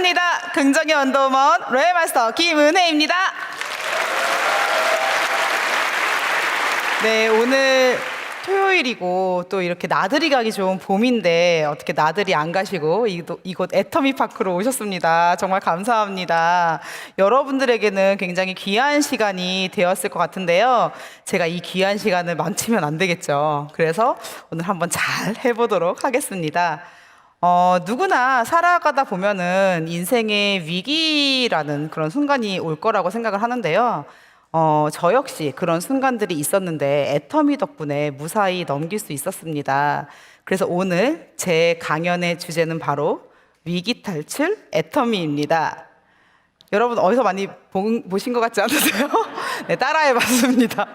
반갑습니다. 긍정의 원더우먼 로얄마스터 김은혜입니다. 네, 오늘 토요일이고 또 이렇게 나들이 가기 좋은 봄인데 어떻게 나들이 안 가시고 이곳 애터미 파크로 오셨습니다. 정말 감사합니다. 여러분들에게는 굉장히 귀한 시간이 되었을 것 같은데요. 제가 이 귀한 시간을 망치면 안 되겠죠. 그래서 오늘 한번 잘 해보도록 하겠습니다. 누구나 살아가다 보면은 인생의 위기라는 그런 순간이 올 거라고 생각을 하는데요. 저 역시 그런 순간들이 있었는데 애터미 덕분에 무사히 넘길 수 있었습니다. 그래서 오늘 제 강연의 주제는 바로 위기 탈출 애터미입니다. 여러분 어디서 많이 보신 것 같지 않으세요? 네, 따라해 봤습니다.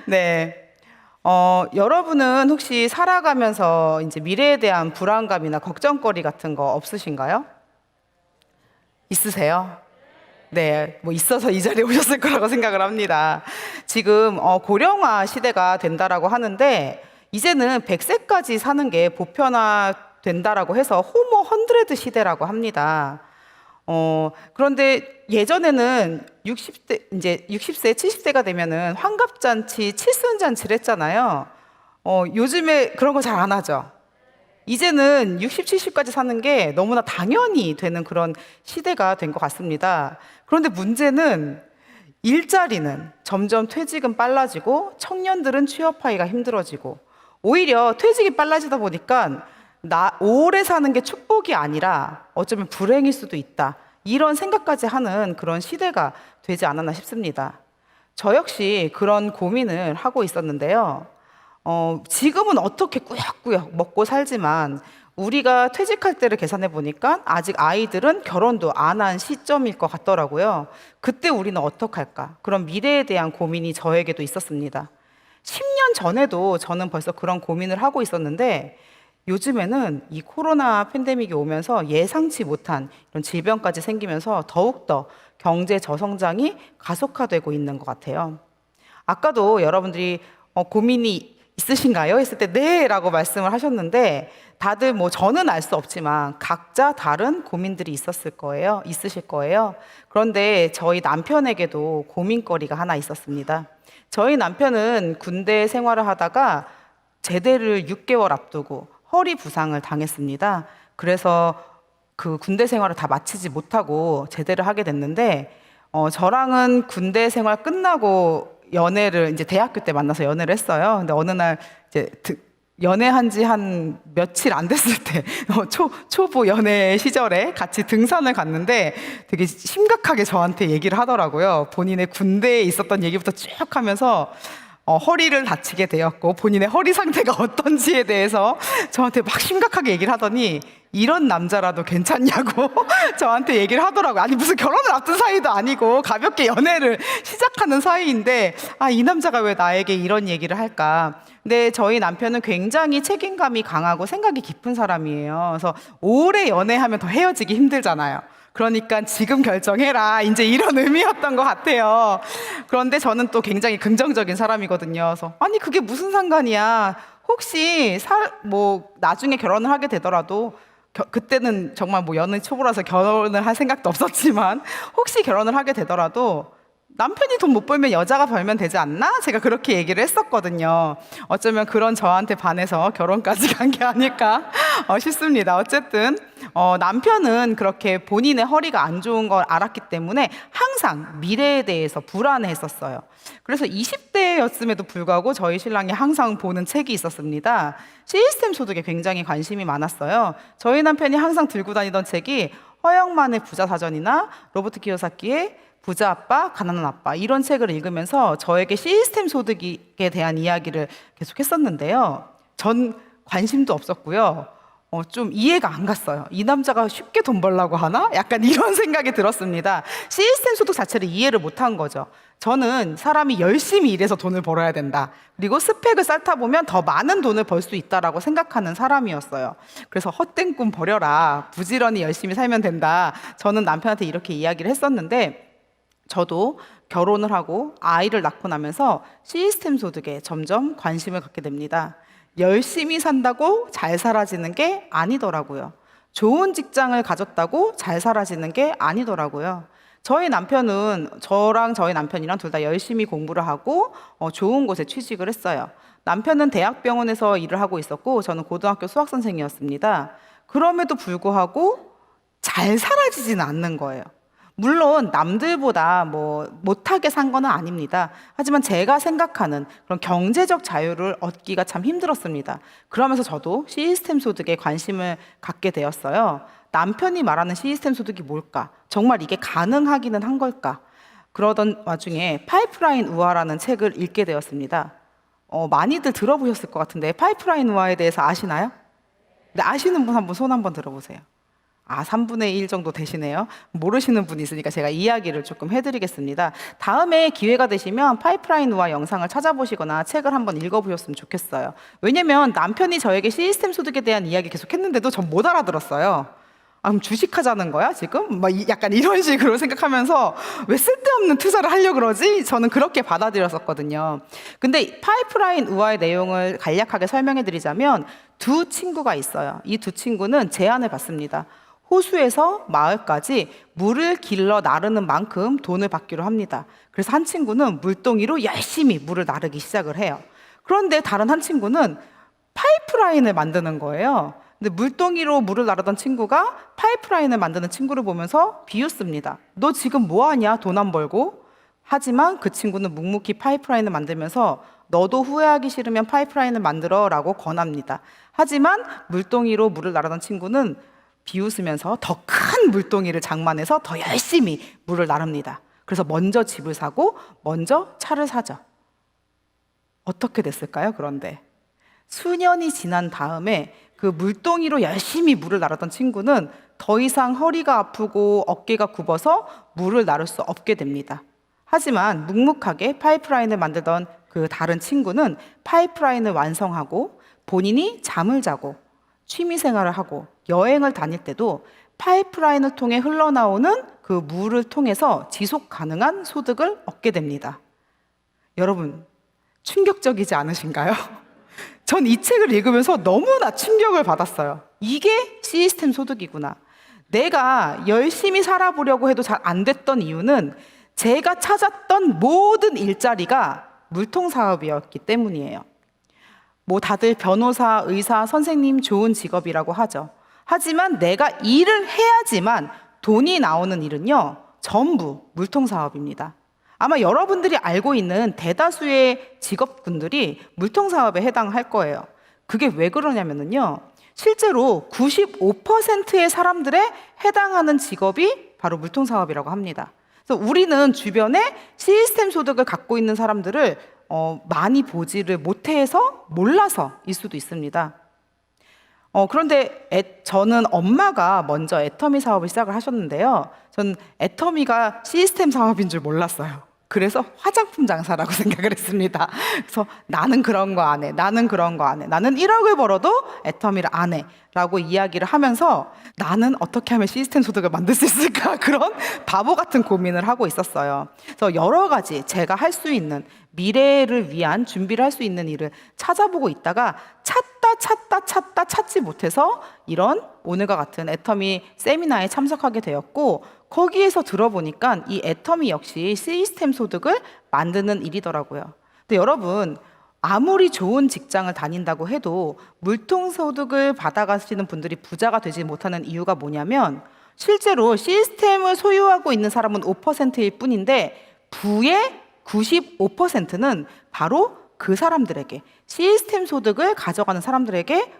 네. 여러분은 혹시 살아가면서 이제 미래에 대한 불안감이나 걱정거리 같은 거 없으신가요? 있으세요? 네, 뭐 있어서 이 자리에 오셨을 거라고 생각을 합니다. 지금 고령화 시대가 된다라고 하는데 이제는 100세까지 사는 게 보편화된다라고 해서 호모 100 시대라고 합니다. 그런데 예전에는 60세, 70세가 되면은 환갑잔치, 칠순잔치를 했잖아요. 요즘에 그런 거 잘 안 하죠. 이제는 60, 70까지 사는 게 너무나 당연히 되는 그런 시대가 된 것 같습니다. 그런데 문제는 일자리는 점점 퇴직은 빨라지고 청년들은 취업하기가 힘들어지고 오히려 퇴직이 빨라지다 보니까 오래 사는 게 축복이 아니라 어쩌면 불행일 수도 있다. 이런 생각까지 하는 그런 시대가 되지 않았나 싶습니다. 저 역시 그런 고민을 하고 있었는데요. 지금은 어떻게 꾸역꾸역 먹고 살지만 우리가 퇴직할 때를 계산해 보니까 아직 아이들은 결혼도 안 한 시점일 것 같더라고요. 그때 우리는 어떡할까? 그런 미래에 대한 고민이 저에게도 있었습니다. 10년 전에도 저는 벌써 그런 고민을 하고 있었는데 요즘에는 이 코로나 팬데믹이 오면서 예상치 못한 이런 질병까지 생기면서 더욱더 경제 저성장이 가속화되고 있는 것 같아요. 아까도 여러분들이 고민이 있으신가요? 했을 때 네 라고 말씀을 하셨는데 다들 뭐 저는 알 수 없지만 각자 다른 고민들이 있으실 거예요. 그런데 저희 남편에게도 고민거리가 하나 있었습니다. 저희 남편은 군대 생활을 하다가 제대를 6개월 앞두고 허리 부상을 당했습니다. 그래서 그 군대 생활을 다 마치지 못하고 제대를 하게 됐는데 저랑은 군대 생활 끝나고 연애를 이제 대학교 때 만나서 연애를 했어요. 근데 어느 날 이제 연애한 지 한 며칠 안 됐을 때 초보 연애 시절에 같이 등산을 갔는데 되게 심각하게 저한테 얘기를 하더라고요. 본인의 군대에 있었던 얘기부터 쭉 하면서 허리를 다치게 되었고 본인의 허리 상태가 어떤지에 대해서 저한테 막 심각하게 얘기를 하더니 이런 남자라도 괜찮냐고 저한테 얘기를 하더라고요. 아니 무슨 결혼을 앞둔 사이도 아니고 가볍게 연애를 시작하는 사이인데 이 남자가 왜 나에게 이런 얘기를 할까. 근데 저희 남편은 굉장히 책임감이 강하고 생각이 깊은 사람이에요. 그래서 오래 연애하면 더 헤어지기 힘들잖아요. 그러니까 지금 결정해라 이제 이런 의미였던 것 같아요. 그런데 저는 또 굉장히 긍정적인 사람이거든요. 그래서 아니 그게 무슨 상관이야. 혹시 나중에 결혼을 하게 되더라도 그때는 정말 뭐 연애 초보라서 결혼을 할 생각도 없었지만 혹시 결혼을 하게 되더라도 남편이 돈 못 벌면 여자가 벌면 되지 않나? 제가 그렇게 얘기를 했었거든요. 어쩌면 그런 저한테 반해서 결혼까지 간 게 아닐까 싶습니다. 어쨌든 남편은 그렇게 본인의 허리가 안 좋은 걸 알았기 때문에 항상 미래에 대해서 불안해했었어요. 그래서 20대였음에도 불구하고 저희 신랑이 항상 보는 책이 있었습니다. 시스템 소득에 굉장히 관심이 많았어요. 저희 남편이 항상 들고 다니던 책이 허영만의 부자사전이나 로버트 키요사키의 부자 아빠, 가난한 아빠 이런 책을 읽으면서 저에게 시스템 소득에 대한 이야기를 계속 했었는데요. 전 관심도 없었고요. 좀 이해가 안 갔어요. 이 남자가 쉽게 돈 벌라고 하나? 약간 이런 생각이 들었습니다. 시스템 소득 자체를 이해를 못한 거죠. 저는 사람이 열심히 일해서 돈을 벌어야 된다. 그리고 스펙을 쌓다 보면 더 많은 돈을 벌 수 있다라고 생각하는 사람이었어요. 그래서 헛된 꿈 버려라. 부지런히 열심히 살면 된다. 저는 남편한테 이렇게 이야기를 했었는데 저도 결혼을 하고 아이를 낳고 나면서 시스템 소득에 점점 관심을 갖게 됩니다. 열심히 산다고 잘 살아지는 게 아니더라고요. 좋은 직장을 가졌다고 잘 살아지는 게 아니더라고요. 저희 남편이랑 둘 다 열심히 공부를 하고 좋은 곳에 취직을 했어요. 남편은 대학병원에서 일을 하고 있었고 저는 고등학교 수학선생이었습니다. 그럼에도 불구하고 잘 살아지지는 않는 거예요. 물론 남들보다 못하게 산 거는 아닙니다. 하지만 제가 생각하는 그런 경제적 자유를 얻기가 참 힘들었습니다. 그러면서 저도 시스템 소득에 관심을 갖게 되었어요. 남편이 말하는 시스템 소득이 뭘까? 정말 이게 가능하기는 한 걸까? 그러던 와중에 파이프라인 우화라는 책을 읽게 되었습니다. 많이들 들어보셨을 것 같은데 파이프라인 우화에 대해서 아시나요? 네, 아시는 분 한번 손 한번 들어보세요. 3분의 1 정도 되시네요. 모르시는 분이 있으니까 제가 이야기를 조금 해드리겠습니다. 다음에 기회가 되시면 파이프라인 우화 영상을 찾아보시거나 책을 한번 읽어보셨으면 좋겠어요. 왜냐면 남편이 저에게 시스템 소득에 대한 이야기 계속 했는데도 전 못 알아들었어요. 그럼 주식하자는 거야 지금? 약간 이런 식으로 생각하면서 왜 쓸데없는 투자를 하려고 그러지? 저는 그렇게 받아들였었거든요. 근데 파이프라인 우화의 내용을 간략하게 설명해 드리자면 두 친구가 있어요. 이 두 친구는 제안을 받습니다. 호수에서 마을까지 물을 길러 나르는 만큼 돈을 받기로 합니다. 그래서 한 친구는 물동이로 열심히 물을 나르기 시작을 해요. 그런데 다른 한 친구는 파이프라인을 만드는 거예요. 근데 물동이로 물을 나르던 친구가 파이프라인을 만드는 친구를 보면서 비웃습니다. 너 지금 뭐 하냐? 돈 안 벌고. 하지만 그 친구는 묵묵히 파이프라인을 만들면서 너도 후회하기 싫으면 파이프라인을 만들어 라고 권합니다. 하지만 물동이로 물을 나르던 친구는 비웃으면서 더 큰 물동이를 장만해서 더 열심히 물을 나릅니다. 그래서 먼저 집을 사고 먼저 차를 사죠. 어떻게 됐을까요? 그런데 수년이 지난 다음에 그 물동이로 열심히 물을 나르던 친구는 더 이상 허리가 아프고 어깨가 굽어서 물을 나를 수 없게 됩니다. 하지만 묵묵하게 파이프라인을 만들던 그 다른 친구는 파이프라인을 완성하고 본인이 잠을 자고 취미생활을 하고 여행을 다닐 때도 파이프라인을 통해 흘러나오는 그 물을 통해서 지속 가능한 소득을 얻게 됩니다. 여러분, 충격적이지 않으신가요? 전 이 책을 읽으면서 너무나 충격을 받았어요. 이게 시스템 소득이구나. 내가 열심히 살아보려고 해도 잘 안 됐던 이유는 제가 찾았던 모든 일자리가 물통사업이었기 때문이에요. 다들 변호사, 의사, 선생님 좋은 직업이라고 하죠. 하지만 내가 일을 해야지만 돈이 나오는 일은요, 전부 물통사업입니다. 아마 여러분들이 알고 있는 대다수의 직업군들이 물통사업에 해당할 거예요. 그게 왜 그러냐면요, 실제로 95%의 사람들에 해당하는 직업이 바로 물통사업이라고 합니다. 그래서 우리는 주변에 시스템 소득을 갖고 있는 사람들을 많이 보지를 못해서 몰라서일 수도 있습니다. 그런데 저는 엄마가 먼저 애터미 사업을 시작을 하셨는데요. 전 애터미가 시스템 사업인 줄 몰랐어요. 그래서 화장품 장사라고 생각을 했습니다. 그래서 나는 그런 거 안 해. 나는 그런 거 안 해. 나는 1억을 벌어도 애터미를 안 해. 라고 이야기를 하면서 나는 어떻게 하면 시스템 소득을 만들 수 있을까? 그런 바보 같은 고민을 하고 있었어요. 그래서 여러 가지 제가 할 수 있는 미래를 위한 준비를 할 수 있는 일을 찾아보고 있다가 찾지 못해서 이런 오늘과 같은 애터미 세미나에 참석하게 되었고, 거기에서 들어보니까 이 애터미 역시 시스템 소득을 만드는 일이더라고요. 근데 여러분, 아무리 좋은 직장을 다닌다고 해도 물통소득을 받아가시는 분들이 부자가 되지 못하는 이유가 뭐냐면, 실제로 시스템을 소유하고 있는 사람은 5%일 뿐인데 부의 95%는 바로 그 사람들에게, 시스템 소득을 가져가는 사람들에게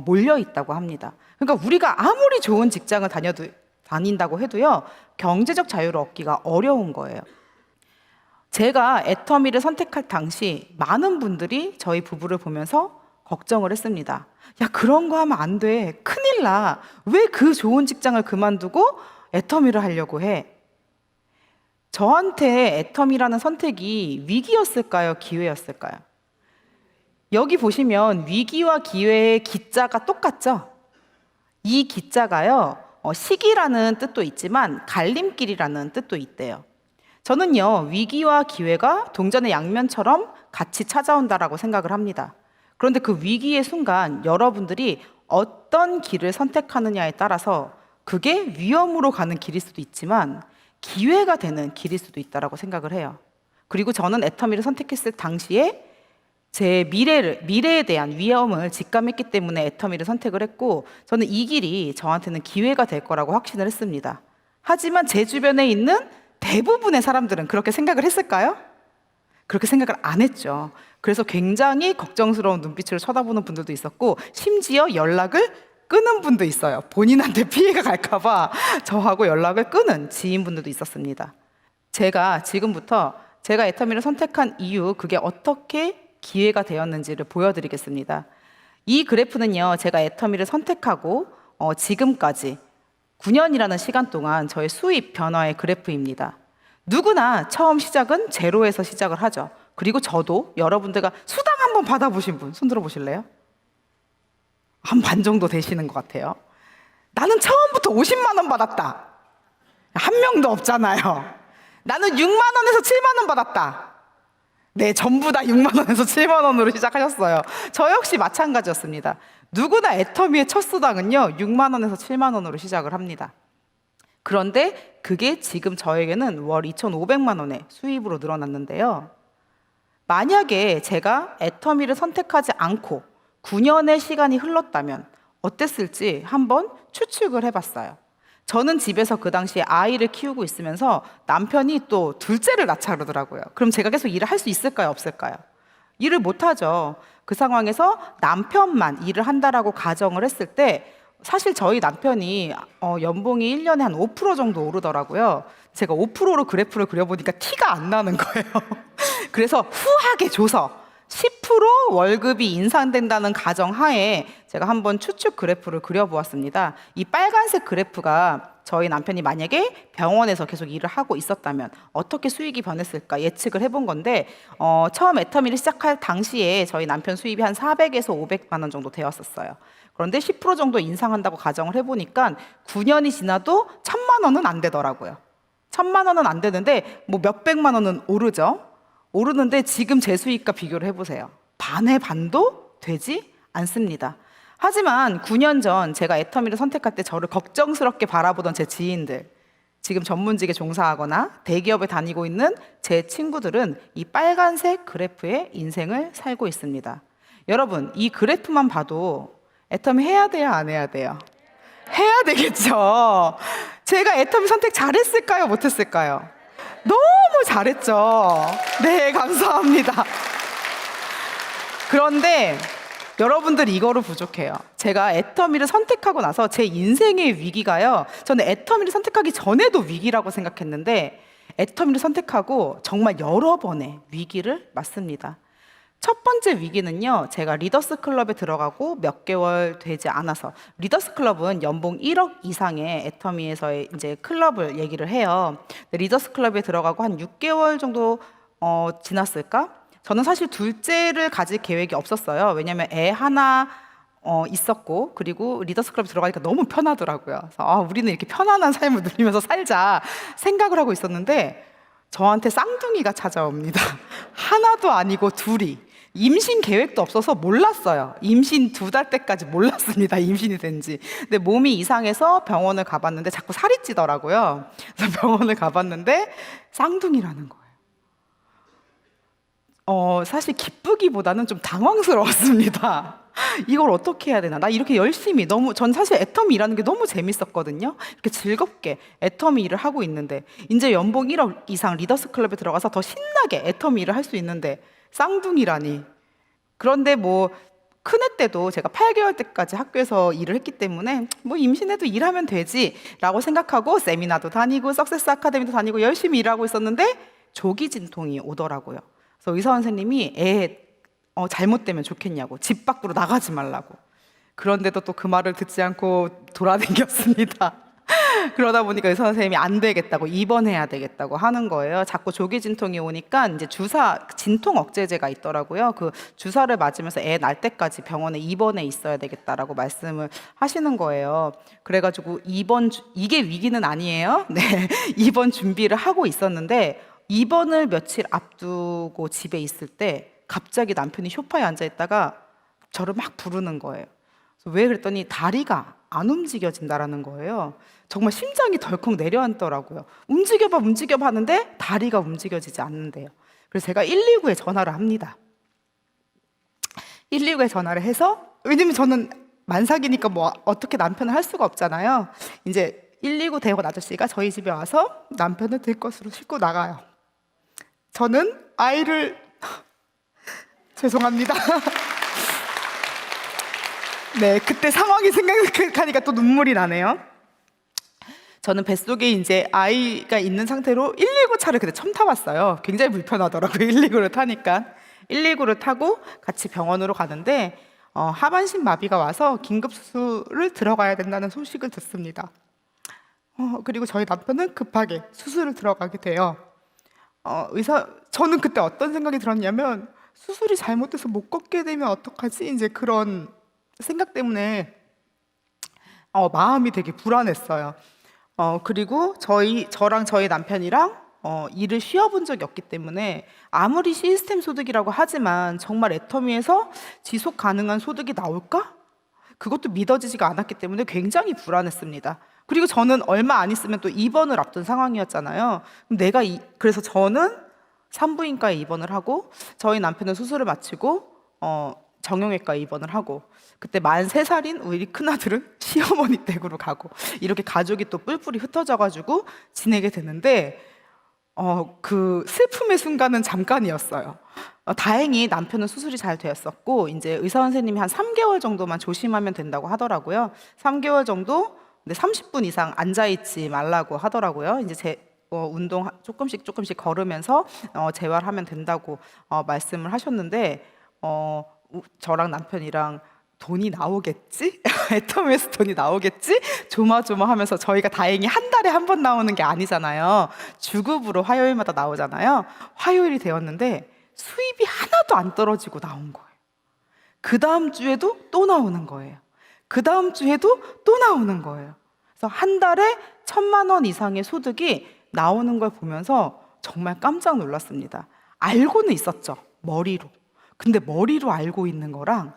몰려 있다고 합니다. 그러니까 우리가 아무리 좋은 직장을 다닌다고 해도요, 경제적 자유를 얻기가 어려운 거예요. 제가 애터미를 선택할 당시 많은 분들이 저희 부부를 보면서 걱정을 했습니다. 야, 그런 거 하면 안 돼. 큰일 나. 왜 그 좋은 직장을 그만두고 애터미를 하려고 해? 저한테 애터미라는 선택이 위기였을까요? 기회였을까요? 여기 보시면 위기와 기회의 기자가 똑같죠? 이 기자가요, 시기라는 뜻도 있지만 갈림길이라는 뜻도 있대요. 저는요, 위기와 기회가 동전의 양면처럼 같이 찾아온다라고 생각을 합니다. 그런데 그 위기의 순간 여러분들이 어떤 길을 선택하느냐에 따라서 그게 위험으로 가는 길일 수도 있지만 기회가 되는 길일 수도 있다라고 생각을 해요. 그리고 저는 애터미를 선택했을 당시에 제 미래에 대한 위험을 직감했기 때문에 애터미를 선택을 했고, 저는 이 길이 저한테는 기회가 될 거라고 확신을 했습니다. 하지만 제 주변에 있는 대부분의 사람들은 그렇게 생각을 했을까요? 그렇게 생각을 안 했죠. 그래서 굉장히 걱정스러운 눈빛으로 쳐다보는 분들도 있었고, 심지어 연락을 끊은 분도 있어요. 본인한테 피해가 갈까봐 저하고 연락을 끊은 지인분들도 있었습니다. 제가 지금부터 제가 애터미를 선택한 이유, 그게 어떻게 기회가 되었는지를 보여드리겠습니다. 이 그래프는요, 제가 애터미를 선택하고 지금까지 9년이라는 시간 동안 저의 수입 변화의 그래프입니다. 누구나 처음 시작은 제로에서 시작을 하죠. 그리고 저도, 여러분들과 수당 한번 받아보신 분 손 들어보실래요? 한 반 정도 되시는 것 같아요. 나는 처음부터 50만 원 받았다. 한 명도 없잖아요. 나는 6만 원에서 7만 원 받았다. 네, 전부 다 6만 원에서 7만 원으로 시작하셨어요. 저 역시 마찬가지였습니다. 누구나 애터미의 첫 수당은요, 6만 원에서 7만 원으로 시작을 합니다. 그런데 그게 지금 저에게는 월 2,500만 원의 수입으로 늘어났는데요. 만약에 제가 애터미를 선택하지 않고 9년의 시간이 흘렀다면 어땠을지 한번 추측을 해봤어요. 저는 집에서 그 당시에 아이를 키우고 있으면서 남편이 또 둘째를 낳자 그러더라고요. 그럼 제가 계속 일을 할 수 있을까요? 없을까요? 일을 못하죠. 그 상황에서 남편만 일을 한다라고 가정을 했을 때 사실 저희 남편이 연봉이 1년에 한 5% 정도 오르더라고요. 제가 5%로 그래프를 그려보니까 티가 안 나는 거예요. 그래서 후하게 줘서 10% 월급이 인상된다는 가정하에 제가 한번 추측 그래프를 그려보았습니다. 이 빨간색 그래프가 저희 남편이 만약에 병원에서 계속 일을 하고 있었다면 어떻게 수익이 변했을까 예측을 해본 건데, 처음 애터미를 시작할 당시에 저희 남편 수입이 한 400에서 500만 원 정도 되었었어요. 그런데 10% 정도 인상한다고 가정을 해보니까 9년이 지나도 1,000만 원은 안 되더라고요. 1,000만 원은 안 되는데 뭐 몇백만 원은 오르죠. 오르는데 지금 제 수익과 비교를 해보세요. 반의 반도 되지 않습니다. 하지만 9년 전 제가 애터미를 선택할 때 저를 걱정스럽게 바라보던 제 지인들, 지금 전문직에 종사하거나 대기업에 다니고 있는 제 친구들은 이 빨간색 그래프의 인생을 살고 있습니다. 여러분, 이 그래프만 봐도 애터미 해야 돼요, 안 해야 돼요? 해야 되겠죠. 제가 애터미 선택 잘했을까요, 못했을까요? 너무 잘했죠. 네, 감사합니다. 그런데 여러분들 이거로 부족해요. 제가 애터미를 선택하고 나서 제 인생의 위기가요, 저는 애터미를 선택하기 전에도 위기라고 생각했는데 애터미를 선택하고 정말 여러 번의 위기를 맞습니다. 첫 번째 위기는요, 제가 리더스 클럽에 들어가고 몇 개월 되지 않아서, 리더스 클럽은 연봉 1억 이상의 애터미에서의 이제 클럽을 얘기를 해요. 리더스 클럽에 들어가고 한 6개월 정도 지났을까? 저는 사실 둘째를 가질 계획이 없었어요. 왜냐면 애 하나 있었고, 그리고 리더스 클럽에 들어가니까 너무 편하더라고요. 그래서 우리는 이렇게 편안한 삶을 누리면서 살자 생각을 하고 있었는데 저한테 쌍둥이가 찾아옵니다. 하나도 아니고 둘이. 임신 계획도 없어서 몰랐어요. 임신 2달 때까지 몰랐습니다. 임신이 된지. 근데 몸이 이상해서 병원을 가봤는데 자꾸 살이 찌더라고요. 그래서 병원을 가봤는데 쌍둥이라는 거예요. 사실 기쁘기보다는 좀 당황스러웠습니다. 이걸 어떻게 해야 되나? 나 이렇게 열심히 전 사실 애터미 일하는 게 너무 재밌었거든요. 이렇게 즐겁게 애터미 일을 하고 있는데 이제 연봉 1억 이상 리더스 클럽에 들어가서 더 신나게 애터미 일을 할 수 있는데 쌍둥이라니. 그런데 뭐 큰애 때도 제가 8개월 때까지 학교에서 일을 했기 때문에 뭐 임신해도 일하면 되지라고 생각하고 세미나도 다니고 석세스 아카데미도 다니고 열심히 일하고 있었는데 조기 진통이 오더라고요. 그래서 의사 선생님이 애 잘못되면 좋겠냐고, 집 밖으로 나가지 말라고. 그런데도 또 그 말을 듣지 않고 돌아다녔습니다. 그러다 보니까 의사 선생님이 안 되겠다고, 입원해야 되겠다고 하는 거예요. 자꾸 조기 진통이 오니까 이제 진통 억제제가 있더라고요. 그 주사를 맞으면서 애 날 때까지 병원에 입원해 있어야 되겠다라고 말씀을 하시는 거예요. 그래가지고 이게 위기는 아니에요. 네, 입원 준비를 하고 있었는데 입원을 며칠 앞두고 집에 있을 때 갑자기 남편이 소파에 앉아 있다가 저를 막 부르는 거예요. 그래서 왜 그랬더니 다리가 안 움직여진다라는 거예요. 정말 심장이 덜컥 내려앉더라고요. 움직여봐 하는데 다리가 움직여지지 않는데요. 그래서 제가 119에 전화를 합니다. 119에 전화를 해서, 왜냐면 저는 만삭이니까 뭐 어떻게 남편을 할 수가 없잖아요. 이제 119 대원 아저씨가 저희 집에 와서 남편을 들것으로 싣고 나가요. 저는 아이를 죄송합니다. 네, 그때 상황이 생각하니까 또 눈물이 나네요. 저는 뱃속에 이제 아이가 있는 상태로 119 차를 그때 처음 타봤어요. 굉장히 불편하더라고요. 119를 타니까. 119를 타고 같이 병원으로 가는데 하반신 마비가 와서 긴급 수술을 들어가야 된다는 소식을 듣습니다. 그리고 저희 남편은 급하게 수술을 들어가게 돼요. 저는 그때 어떤 생각이 들었냐면, 수술이 잘못돼서 못 걷게 되면 어떡하지? 이제 그런 생각 때문에 마음이 되게 불안했어요. 그리고 저랑 저희 남편이랑 일을 쉬어본 적이 없기 때문에 아무리 시스템 소득이라고 하지만 정말 애터미에서 지속 가능한 소득이 나올까? 그것도 믿어지지가 않았기 때문에 굉장히 불안했습니다. 그리고 저는 얼마 안 있으면 또 입원을 앞둔 상황이었잖아요. 그래서 저는 산부인과에 입원을 하고, 저희 남편은 수술을 마치고 정형외과에 입원을 하고, 그때 만 3살인 우리 큰아들은 시어머니 댁으로 가고, 이렇게 가족이 또 뿔뿔이 흩어져가지고 지내게 되는데, 그 슬픔의 순간은 잠깐이었어요. 다행히 남편은 수술이 잘 되었었고, 이제 의사 선생님이 한 3개월 정도만 조심하면 된다고 하더라고요. 3개월 정도, 근데 30분 이상 앉아있지 말라고 하더라고요. 이제 운동 조금씩 걸으면서 재활하면 된다고 말씀을 하셨는데, 저랑 남편이랑 돈이 나오겠지? 애터미에서 돈이 나오겠지? 조마조마하면서, 저희가 다행히 한 달에 한 번 나오는 게 아니잖아요. 주급으로 화요일마다 나오잖아요. 화요일이 되었는데 수입이 하나도 안 떨어지고 나온 거예요. 그 다음 주에도 또 나오는 거예요. 그 다음 주에도 또 나오는 거예요. 그래서 한 달에 1,000만 원 이상의 소득이 나오는 걸 보면서 정말 깜짝 놀랐습니다. 알고는 있었죠, 머리로. 근데 머리로 알고 있는 거랑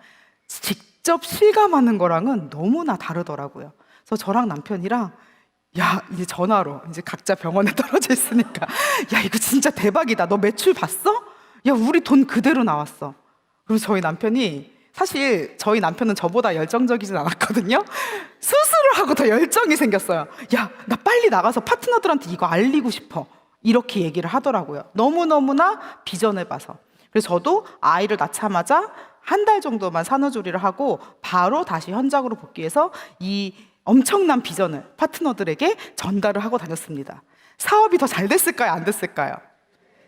직접 실감하는 거랑은 너무나 다르더라고요. 그래서 저랑 남편이랑, 이제 전화로, 이제 각자 병원에 떨어져 있으니까, 이거 진짜 대박이다. 너 매출 봤어? 우리 돈 그대로 나왔어. 그리고 저희 남편이, 사실 저희 남편은 저보다 열정적이진 않았거든요. 수술을 하고 더 열정이 생겼어요. 나 빨리 나가서 파트너들한테 이거 알리고 싶어. 이렇게 얘기를 하더라고요. 너무너무나 비전해봐서. 그래서 저도 아이를 낳자마자 한 달 정도만 산후조리를 하고 바로 다시 현장으로 복귀해서 이 엄청난 비전을 파트너들에게 전달을 하고 다녔습니다. 사업이 더 잘 됐을까요? 안 됐을까요?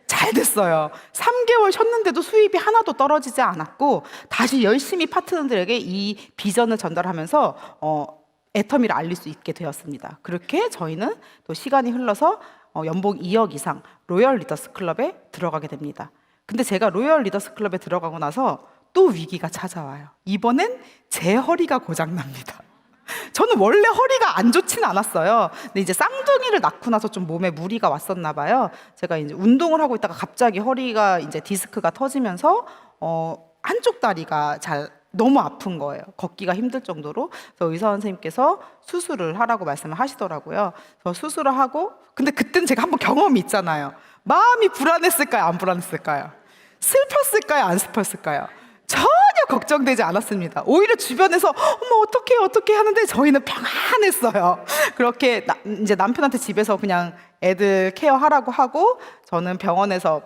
잘 됐어요. 3개월 쉬었는데도 수입이 하나도 떨어지지 않았고, 다시 열심히 파트너들에게 이 비전을 전달하면서 애터미를 알릴 수 있게 되었습니다. 그렇게 저희는 또 시간이 흘러서 연봉 2억 이상 로열 리더스 클럽에 들어가게 됩니다. 근데 제가 로열 리더스 클럽에 들어가고 나서 또 위기가 찾아와요. 이번엔 제 허리가 고장납니다. 저는 원래 허리가 안 좋지는 않았어요. 근데 이제 쌍둥이를 낳고 나서 좀 몸에 무리가 왔었나 봐요. 제가 이제 운동을 하고 있다가 갑자기 허리가 이제 디스크가 터지면서 한쪽 다리가 너무 아픈 거예요. 걷기가 힘들 정도로. 그래서 의사 선생님께서 수술을 하라고 말씀을 하시더라고요. 그래서 수술을 하고, 근데 그때는 제가 한번 경험이 있잖아요. 마음이 불안했을까요? 안 불안했을까요? 슬펐을까요? 안 슬펐을까요? 전혀 걱정되지 않았습니다. 오히려 주변에서 어머 어떡해 하는데 저희는 평안했어요. 그렇게 이제 남편한테 집에서 그냥 애들 케어하라고 하고, 저는 병원에서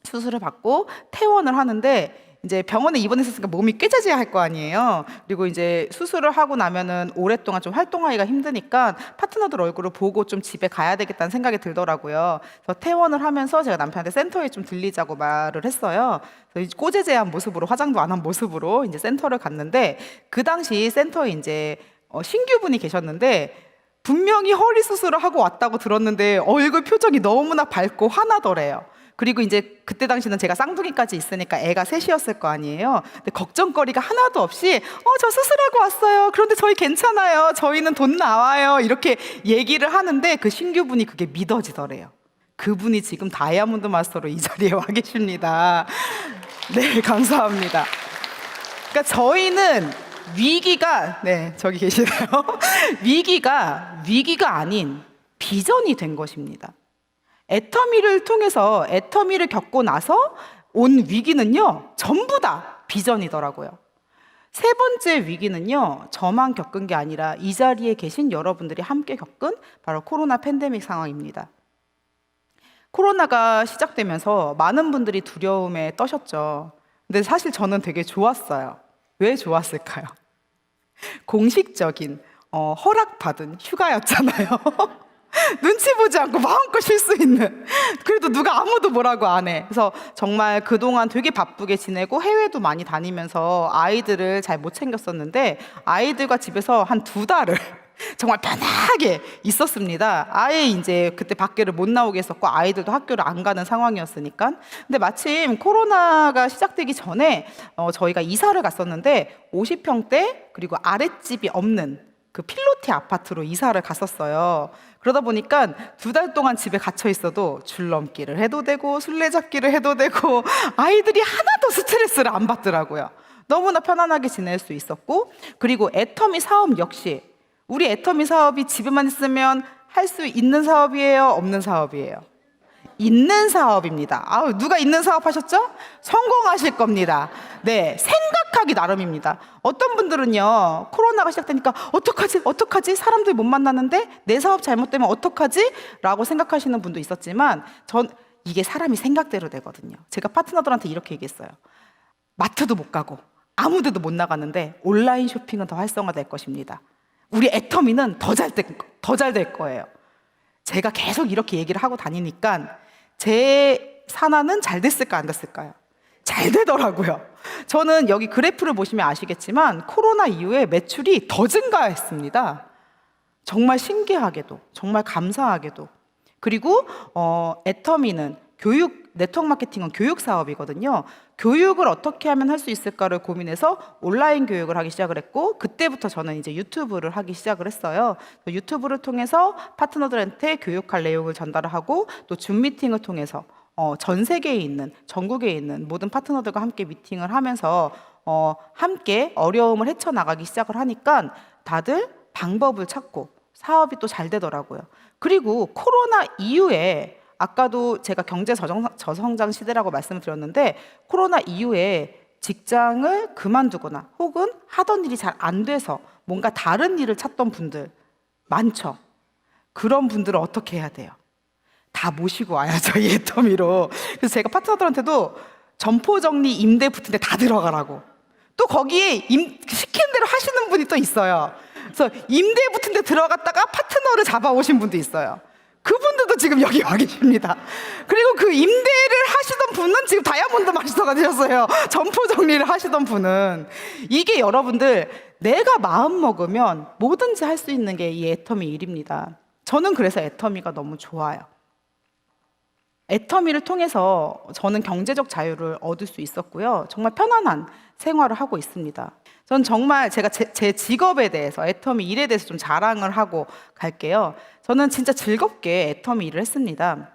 수술을 받고 퇴원을 하는데, 이제 병원에 입원했으니까 몸이 꾀죄죄할 거 아니에요. 그리고 이제 수술을 하고 나면은 오랫동안 좀 활동하기가 힘드니까 파트너들 얼굴을 보고 좀 집에 가야 되겠다는 생각이 들더라고요. 그래서 퇴원을 하면서 제가 남편한테 센터에 좀 들리자고 말을 했어요. 그래서 꼬재재한 모습으로, 화장도 안 한 모습으로 이제 센터를 갔는데, 그 당시 센터에 이제 신규분이 계셨는데, 분명히 허리 수술을 하고 왔다고 들었는데 얼굴 표정이 너무나 밝고 환하더래요. 그리고 이제 그때 당시는 제가 쌍둥이까지 있으니까 애가 셋이었을 거 아니에요. 근데 걱정거리가 하나도 없이 저 수술하고 왔어요. 그런데 저희 괜찮아요. 저희는 돈 나와요. 이렇게 얘기를 하는데 그 신규분이 그게 믿어지더래요. 그분이 지금 다이아몬드 마스터로 이 자리에 와 계십니다. 네, 감사합니다. 그러니까 저희는 위기가, 네, 저기 계시네요. 위기가 아닌 비전이 된 것입니다. 애터미를 통해서 애터미를 겪고 나서 온 위기는요, 전부 다 비전이더라고요. 세 번째 위기는요, 저만 겪은 게 아니라 이 자리에 계신 여러분들이 함께 겪은 바로 코로나 팬데믹 상황입니다. 코로나가 시작되면서 많은 분들이 두려움에 떠셨죠. 근데 사실 저는 되게 좋았어요. 왜 좋았을까요? 공식적인 허락받은 휴가였잖아요. 눈치 보지 않고 마음껏 쉴 수 있는. 그래도 누가 아무도 뭐라고 안 해. 그래서 정말 그동안 되게 바쁘게 지내고 해외도 많이 다니면서 아이들을 잘 못 챙겼었는데 아이들과 집에서 한 2달을 정말 편하게 있었습니다. 아예 이제 그때 밖에를 못 나오게 했었고 아이들도 학교를 안 가는 상황이었으니까. 근데 마침 코로나가 시작되기 전에 저희가 이사를 갔었는데 50평대 그리고 아랫집이 없는 그 필로티 아파트로 이사를 갔었어요. 그러다 보니까 2달 동안 집에 갇혀 있어도 줄넘기를 해도 되고 술래잡기를 해도 되고 아이들이 하나도 스트레스를 안 받더라고요. 너무나 편안하게 지낼 수 있었고, 그리고 애터미 사업 역시 우리 애터미 사업이 집에만 있으면 할 수 있는 사업이에요, 없는 사업이에요? 있는 사업입니다. 아우, 누가 있는 사업 하셨죠? 성공하실 겁니다. 네, 생각하기 나름입니다. 어떤 분들은요, 코로나가 시작되니까 어떡하지? 사람들 못 만나는데 내 사업 잘못되면 어떡하지? 라고 생각하시는 분도 있었지만 이게 사람이 생각대로 되거든요. 제가 파트너들한테 이렇게 얘기했어요. 마트도 못 가고 아무 데도 못 나가는데 온라인 쇼핑은 더 활성화될 것입니다. 우리 애터미는 더 잘 될 거예요. 제가 계속 이렇게 얘기를 하고 다니니까 제 산하는 잘 됐을까 안 됐을까요? 잘 되더라고요. 저는 여기 그래프를 보시면 아시겠지만 코로나 이후에 매출이 더 증가했습니다. 정말 신기하게도, 정말 감사하게도. 그리고 애터미는 네트워크 마케팅은 교육 사업이거든요. 교육을 어떻게 하면 할 수 있을까를 고민해서 온라인 교육을 하기 시작을 했고, 그때부터 저는 이제 유튜브를 하기 시작을 했어요. 유튜브를 통해서 파트너들한테 교육할 내용을 전달을 하고, 또 줌 미팅을 통해서 전 세계에 있는, 전국에 있는 모든 파트너들과 함께 미팅을 하면서 함께 어려움을 헤쳐나가기 시작을 하니까 다들 방법을 찾고 사업이 또 잘 되더라고요. 그리고 코로나 이후에 아까도 제가 경제 저성장 시대라고 말씀을 드렸는데, 코로나 이후에 직장을 그만두거나 혹은 하던 일이 잘 안 돼서 뭔가 다른 일을 찾던 분들 많죠. 그런 분들은 어떻게 해야 돼요? 다 모시고 와야죠, 이 애터미로. 그래서 제가 파트너들한테도 점포정리 임대 붙은데 다 들어가라고. 또 거기에 시키는 대로 하시는 분이 또 있어요. 그래서 임대 붙은데 들어갔다가 파트너를 잡아오신 분도 있어요. 그분들도 지금 여기 와 계십니다. 그리고 그 임대를 하시던 분은 지금 다이아몬드 마스터가 되셨어요. 점포 정리를 하시던 분은. 이게 여러분들, 내가 마음 먹으면 뭐든지 할 수 있는 게 이 애터미 일입니다. 저는 그래서 애터미가 너무 좋아요. 애터미를 통해서 저는 경제적 자유를 얻을 수 있었고요. 정말 편안한 생활을 하고 있습니다. 전 정말 제가 제 직업에 대해서, 애터미 일에 대해서 좀 자랑을 하고 갈게요. 저는 진짜 즐겁게 애터미 일을 했습니다.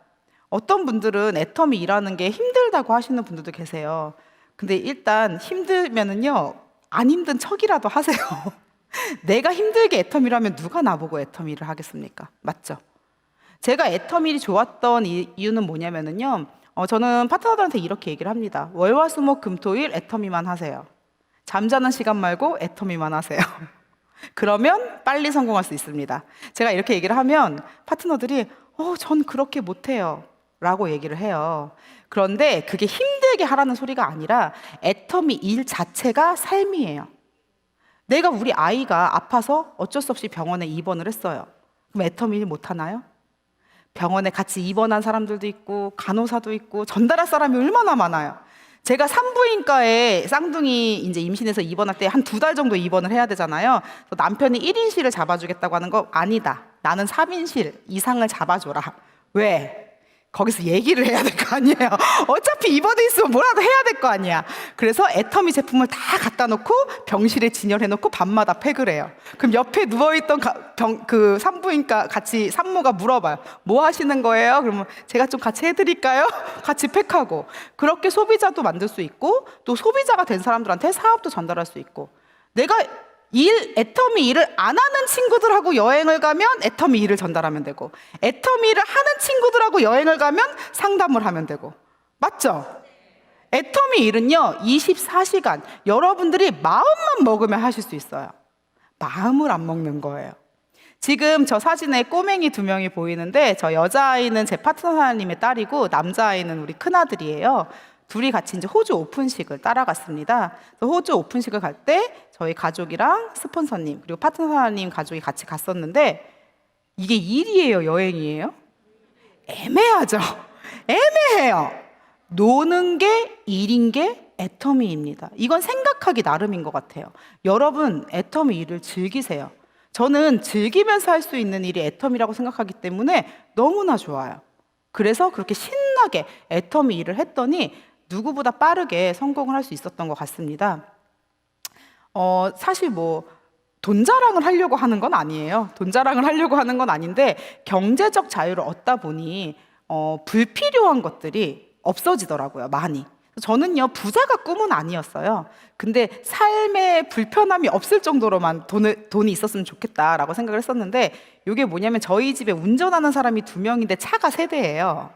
어떤 분들은 애터미 일하는 게 힘들다고 하시는 분들도 계세요. 근데 일단 힘들면은요, 안 힘든 척이라도 하세요. 내가 힘들게 애터미를 하면 누가 나보고 애터미 일을 하겠습니까? 맞죠? 제가 애터미 일이 좋았던 이유는 뭐냐면은요, 저는 파트너들한테 이렇게 얘기를 합니다. 월화수목금토일 애터미만 하세요. 잠자는 시간 말고 애터미만 하세요. 그러면 빨리 성공할 수 있습니다. 제가 이렇게 얘기를 하면 파트너들이 전 그렇게 못해요 라고 얘기를 해요. 그런데 그게 힘들게 하라는 소리가 아니라 애터미 일 자체가 삶이에요. 내가 우리 아이가 아파서 어쩔 수 없이 병원에 입원을 했어요. 그럼 애터미 일 못하나요? 병원에 같이 입원한 사람들도 있고 간호사도 있고 전달할 사람이 얼마나 많아요. 제가 산부인과에 쌍둥이 이제 임신해서 입원할 때 한 2달 정도 입원을 해야 되잖아요. 그래서 남편이 1인실을 잡아주겠다고 하는 거, 아니다, 나는 3인실 이상을 잡아줘라. 왜? 거기서 얘기를 해야 될 거 아니에요. 어차피 입원해 있으면 뭐라도 해야 될 거 아니야. 그래서 애터미 제품을 다 갖다 놓고 병실에 진열해 놓고 밤마다 팩을 해요. 그럼 옆에 누워있던 그 산부인과 같이 산모가 물어봐요. 뭐 하시는 거예요? 그러면 제가 좀 같이 해드릴까요? 같이 팩하고. 그렇게 소비자도 만들 수 있고 또 소비자가 된 사람들한테 사업도 전달할 수 있고. 내가 애터미 일을 안 하는 친구들하고 여행을 가면 애터미 일을 전달하면 되고, 애터미 일을 하는 친구들하고 여행을 가면 상담을 하면 되고. 맞죠? 애터미 일은요 24시간 여러분들이 마음만 먹으면 하실 수 있어요. 마음을 안 먹는 거예요. 지금 저 사진에 꼬맹이 2명이 보이는데, 저 여자아이는 제 파트너님의 딸이고 남자아이는 우리 큰아들이에요. 둘이 같이 이제 호주 오픈식을 따라갔습니다. 그래서 호주 오픈식을 갈 때 저희 가족이랑 스폰서님 그리고 파트너님 가족이 같이 갔었는데, 이게 일이에요, 여행이에요? 애매하죠. 애매해요. 노는 게 일인 게 애터미입니다. 이건 생각하기 나름인 것 같아요. 여러분, 애터미 일을 즐기세요. 저는 즐기면서 할 수 있는 일이 애터미라고 생각하기 때문에 너무나 좋아요. 그래서 그렇게 신나게 애터미 일을 했더니 누구보다 빠르게 성공을 할 수 있었던 것 같습니다. 사실 돈 자랑을 하려고 하는 건 아니에요. 돈 자랑을 하려고 하는 건 아닌데, 경제적 자유를 얻다 보니 불필요한 것들이 없어지더라고요, 많이. 저는요, 부자가 꿈은 아니었어요. 근데 삶에 불편함이 없을 정도로만 돈이 있었으면 좋겠다라고 생각을 했었는데, 이게 뭐냐면 저희 집에 운전하는 사람이 2명인데 차가 3대예요.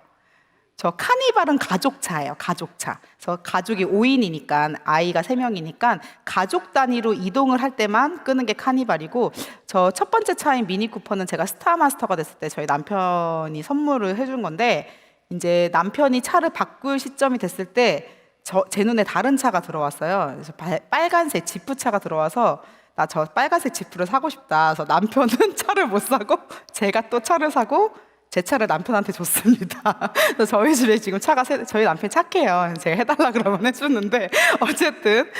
저 카니발은 가족차예요, 가족차. 그래서 가족이 5인이니까 아이가 3명이니까 가족 단위로 이동을 할 때만 끄는 게 카니발이고, 저 첫 번째 차인 미니쿠퍼는 제가 스타마스터가 됐을 때 저희 남편이 선물을 해준 건데, 이제 남편이 차를 바꿀 시점이 됐을 때 제 눈에 다른 차가 들어왔어요. 그래서 빨간색 지프차가 들어와서 나 저 빨간색 지프를 사고 싶다. 그래서 남편은 차를 못 사고 제가 또 차를 사고 제 차를 남편한테 줬습니다. 그래서 저희 집에 지금 저희 남편이 착해요. 제가 해달라 그러면 해주는데, 어쨌든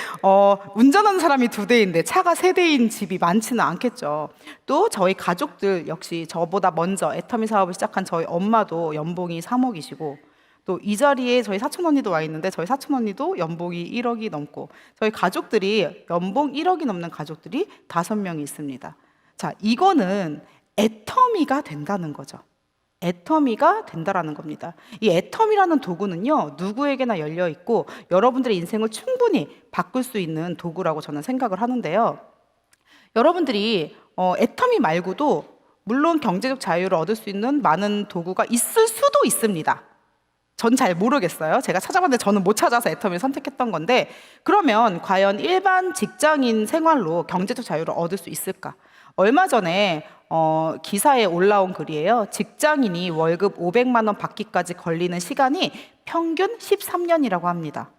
운전하는 사람이 2대인데 차가 3대인 집이 많지는 않겠죠. 또 저희 가족들 역시 저보다 먼저 애터미 사업을 시작한 저희 엄마도 연봉이 3억이시고, 또 이 자리에 저희 사촌 언니도 와 있는데 저희 사촌 언니도 연봉이 1억이 넘고, 저희 가족들이 연봉 1억이 넘는 가족들이 5명이 있습니다. 자, 이거는 애터미가 된다는 거죠. 애터미가 된다라는 겁니다. 이 애터미라는 도구는요, 누구에게나 열려 있고 여러분들의 인생을 충분히 바꿀 수 있는 도구라고 저는 생각을 하는데요. 여러분들이 애터미 말고도 물론 경제적 자유를 얻을 수 있는 많은 도구가 있을 수도 있습니다. 전 잘 모르겠어요. 제가 찾아봤는데 저는 못 찾아서 애터미를 선택했던 건데, 그러면 과연 일반 직장인 생활로 경제적 자유를 얻을 수 있을까? 얼마 전에 기사에 올라온 글이에요. 직장인이 월급 500만 원 받기까지 걸리는 시간이 평균 13년이라고 합니다.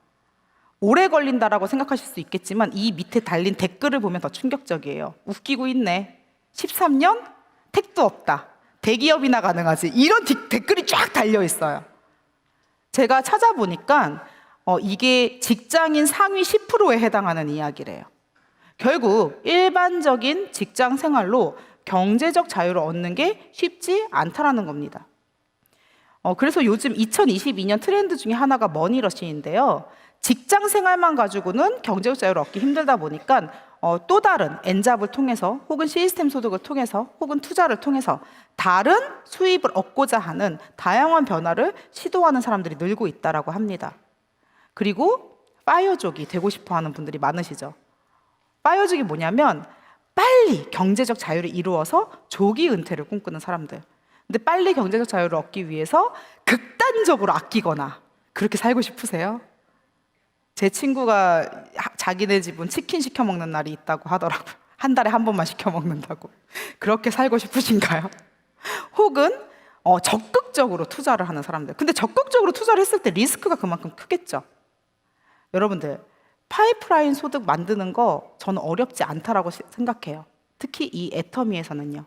오래 걸린다라고 생각하실 수 있겠지만 이 밑에 달린 댓글을 보면 더 충격적이에요. 웃기고 있네. 13년? 택도 없다. 대기업이나 가능하지. 이런 댓글이 쫙 달려 있어요. 제가 찾아보니까 이게 직장인 상위 10%에 해당하는 이야기래요. 결국 일반적인 직장 생활로 경제적 자유를 얻는 게 쉽지 않다라는 겁니다. 그래서 요즘 2022년 트렌드 중에 하나가 머니러시인데요. 직장 생활만 가지고는 경제적 자유를 얻기 힘들다 보니까 또 다른 엔잡을 통해서, 혹은 시스템 소득을 통해서, 혹은 투자를 통해서 다른 수입을 얻고자 하는 다양한 변화를 시도하는 사람들이 늘고 있다라고 합니다. 그리고 파이어족이 되고 싶어 하는 분들이 많으시죠. 파이어족이 뭐냐면 빨리 경제적 자유를 이루어서 조기 은퇴를 꿈꾸는 사람들. 근데 빨리 경제적 자유를 얻기 위해서 극단적으로 아끼거나 그렇게 살고 싶으세요? 제 친구가 자기네 집은 치킨 시켜 먹는 날이 있다고 하더라고요. 한 달에 한 번만 시켜 먹는다고. 그렇게 살고 싶으신가요? 혹은 적극적으로 투자를 하는 사람들. 근데 적극적으로 투자를 했을 때 리스크가 그만큼 크겠죠. 여러분들, 파이프라인 소득 만드는 거 저는 어렵지 않다라고 생각해요. 특히 이 애터미에서는요.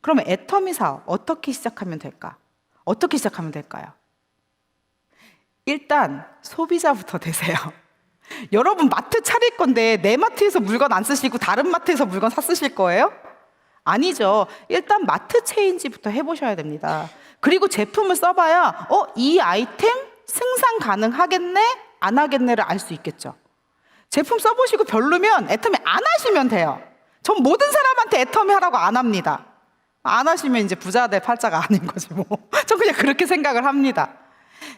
그러면 애터미 사업 어떻게 시작하면 될까? 어떻게 시작하면 될까요? 일단 소비자부터 되세요. 여러분 마트 차릴 건데 내 마트에서 물건 안 쓰시고 다른 마트에서 물건 사 쓰실 거예요? 아니죠. 일단 마트 체인지부터 해보셔야 됩니다. 그리고 제품을 써봐야 이 아이템 생산 가능하겠네? 안 하겠네를 알 수 있겠죠. 제품 써보시고 별로면 애터미 안 하시면 돼요. 전 모든 사람한테 애터미 하라고 안 합니다. 안 하시면 이제 부자 될 팔자가 아닌 거지 뭐. 전 그냥 그렇게 생각을 합니다.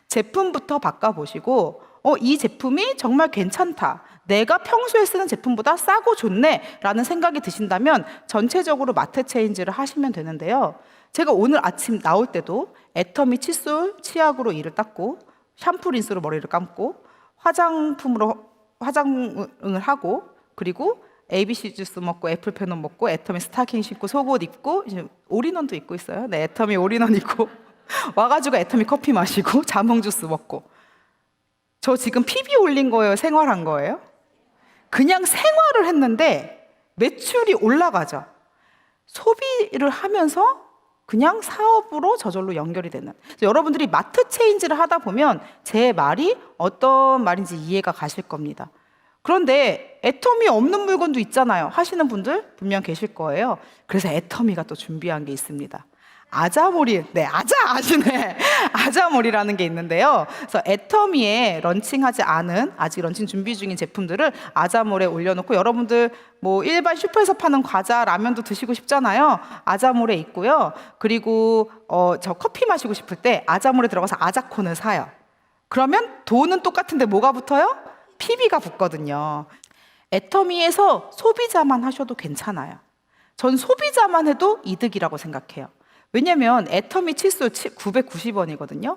제품부터 바꿔보시고 이 제품이 정말 괜찮다. 내가 평소에 쓰는 제품보다 싸고 좋네 라는 생각이 드신다면 전체적으로 마트 체인지를 하시면 되는데요. 제가 오늘 아침 나올 때도 애터미 칫솔, 치약으로 이를 닦고 샴푸 린스로 머리를 감고 화장품으로 화장을 하고 그리고 ABC 주스 먹고 애플페논 먹고 애터미 스타킹 신고 속옷 입고 이제 올인원도 입고 있어요. 네, 애터미 올인원 입고 와가지고 애터미 커피 마시고 자몽 주스 먹고. 저 지금 PB 올린 거예요? 생활한 거예요? 그냥 생활을 했는데 매출이 올라가죠. 소비를 하면서 그냥 사업으로 저절로 연결이 되는. 여러분들이 마트 체인지를 하다 보면 제 말이 어떤 말인지 이해가 가실 겁니다. 그런데 애터미 없는 물건도 있잖아요 하시는 분들 분명 계실 거예요. 그래서 애터미가 또 준비한 게 있습니다. 아자모리, 네, 아시네. 아자모리라는 게 있는데요. 그래서 애터미에 런칭하지 않은 아직 런칭 준비 중인 제품들을 아자몰에 올려놓고 여러분들 뭐 일반 슈퍼에서 파는 과자, 라면도 드시고 싶잖아요. 아자몰에 있고요. 그리고 저 커피 마시고 싶을 때 아자몰에 들어가서 아자콘을 사요. 그러면 돈은 똑같은데 뭐가 붙어요? PB가 붙거든요. 애터미에서 소비자만 하셔도 괜찮아요. 전 소비자만 해도 이득이라고 생각해요. 왜냐면 애터미 칫솔 990원이거든요.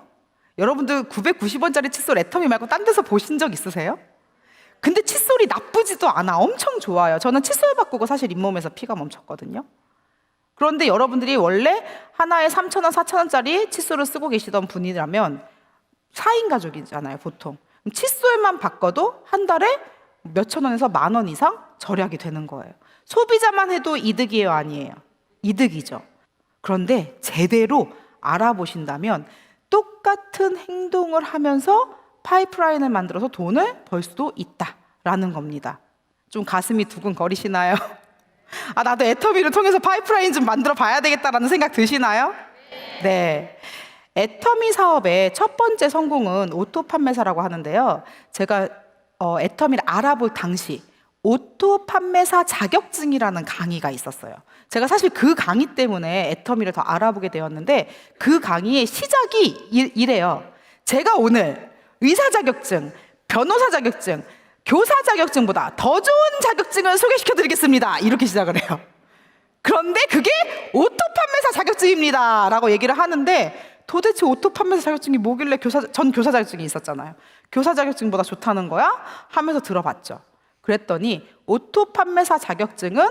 여러분들 990원짜리 칫솔 애터미 말고 딴 데서 보신 적 있으세요? 근데 칫솔이 나쁘지도 않아. 엄청 좋아요. 저는 칫솔 바꾸고 사실 잇몸에서 피가 멈췄거든요. 그런데 여러분들이 원래 하나에 3,000원, 4,000원짜리 칫솔을 쓰고 계시던 분이라면 4인 가족이잖아요, 보통. 칫솔만 바꿔도 한 달에 몇천 원에서 10,000원 이상 절약이 되는 거예요. 소비자만 해도 이득이에요, 아니에요? 이득이죠. 그런데 제대로 알아보신다면 똑같은 행동을 하면서 파이프라인을 만들어서 돈을 벌 수도 있다라는 겁니다. 좀 가슴이 두근거리시나요? 나도 애터미를 통해서 파이프라인 좀 만들어 봐야 되겠다라는 생각 드시나요? 네. 애터미 사업의 첫 번째 성공은 오토 판매사라고 하는데요. 제가 애터미를 알아볼 당시 오토 판매사 자격증이라는 강의가 있었어요. 제가 사실 그 강의 때문에 애터미를 더 알아보게 되었는데 그 강의의 시작이 이래요. 제가 오늘 의사 자격증, 변호사 자격증, 교사 자격증보다 더 좋은 자격증을 소개시켜 드리겠습니다. 이렇게 시작을 해요. 그런데 그게 오토 판매사 자격증입니다 라고 얘기를 하는데 도대체 오토 판매사 자격증이 뭐길래 전 교사 자격증이 있었잖아요. 교사 자격증보다 좋다는 거야? 하면서 들어봤죠. 그랬더니 오토 판매사 자격증은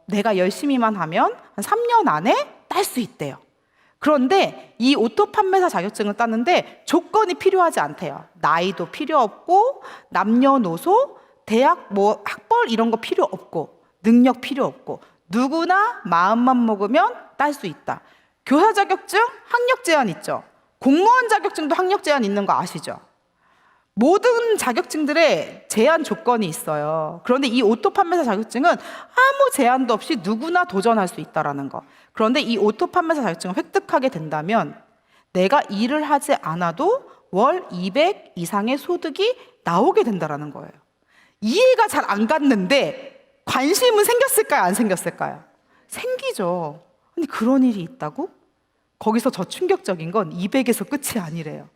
내가 열심히만 하면 한 3년 안에 딸 수 있대요. 그런데 이 오토 판매사 자격증을 따는데 조건이 필요하지 않대요. 나이도 필요 없고 남녀노소, 대학 뭐 학벌 이런 거 필요 없고 능력 필요 없고 누구나 마음만 먹으면 딸 수 있다. 교사 자격증 학력 제한 있죠. 공무원 자격증도 학력 제한 있는 거 아시죠? 모든 자격증들의 제한 조건이 있어요. 그런데 이 오토 판매사 자격증은 아무 제한도 없이 누구나 도전할 수 있다는 거. 그런데 이 오토 판매사 자격증을 획득하게 된다면 내가 일을 하지 않아도 월 200 이상의 소득이 나오게 된다는 거예요. 이해가 잘 안 갔는데 관심은 생겼을까요? 안 생겼을까요? 생기죠. 근데 그런 일이 있다고? 거기서 더 충격적인 건 200에서 끝이 아니래요.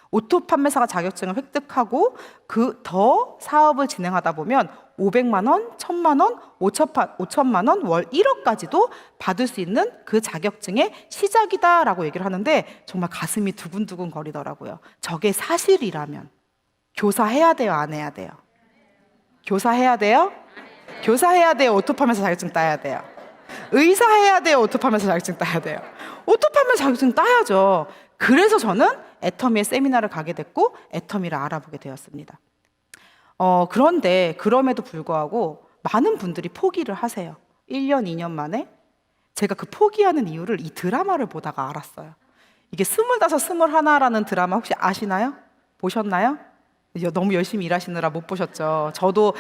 오토 판매사가 자격증을 획득하고 그 더 사업을 진행하다 보면 500만 원, 1,000만 원, 5천만 원, 월 1억까지도 받을 수 있는 그 자격증의 시작이다라고 얘기를 하는데 정말 가슴이 두근두근 거리더라고요. 저게 사실이라면 교사해야 돼요, 안 해야 돼요? 교사해야 돼요? 교사해야 돼요, 오토 판매사 자격증 따야 돼요? 의사해야 돼요, 오토 판매사 자격증 따야 돼요? 오토 판매사 자격증 따야죠. 그래서 저는 애터미의 세미나를 가게 됐고 애터미를 알아보게 되었습니다. 그런데 그럼에도 불구하고 많은 분들이 포기를 하세요. 1년, 2년 만에. 제가 그 포기하는 이유를 이 드라마를 보다가 알았어요. 이게 25, 21라는 드라마 혹시 아시나요? 보셨나요? 너무 열심히 일하시느라 못 보셨죠. 저도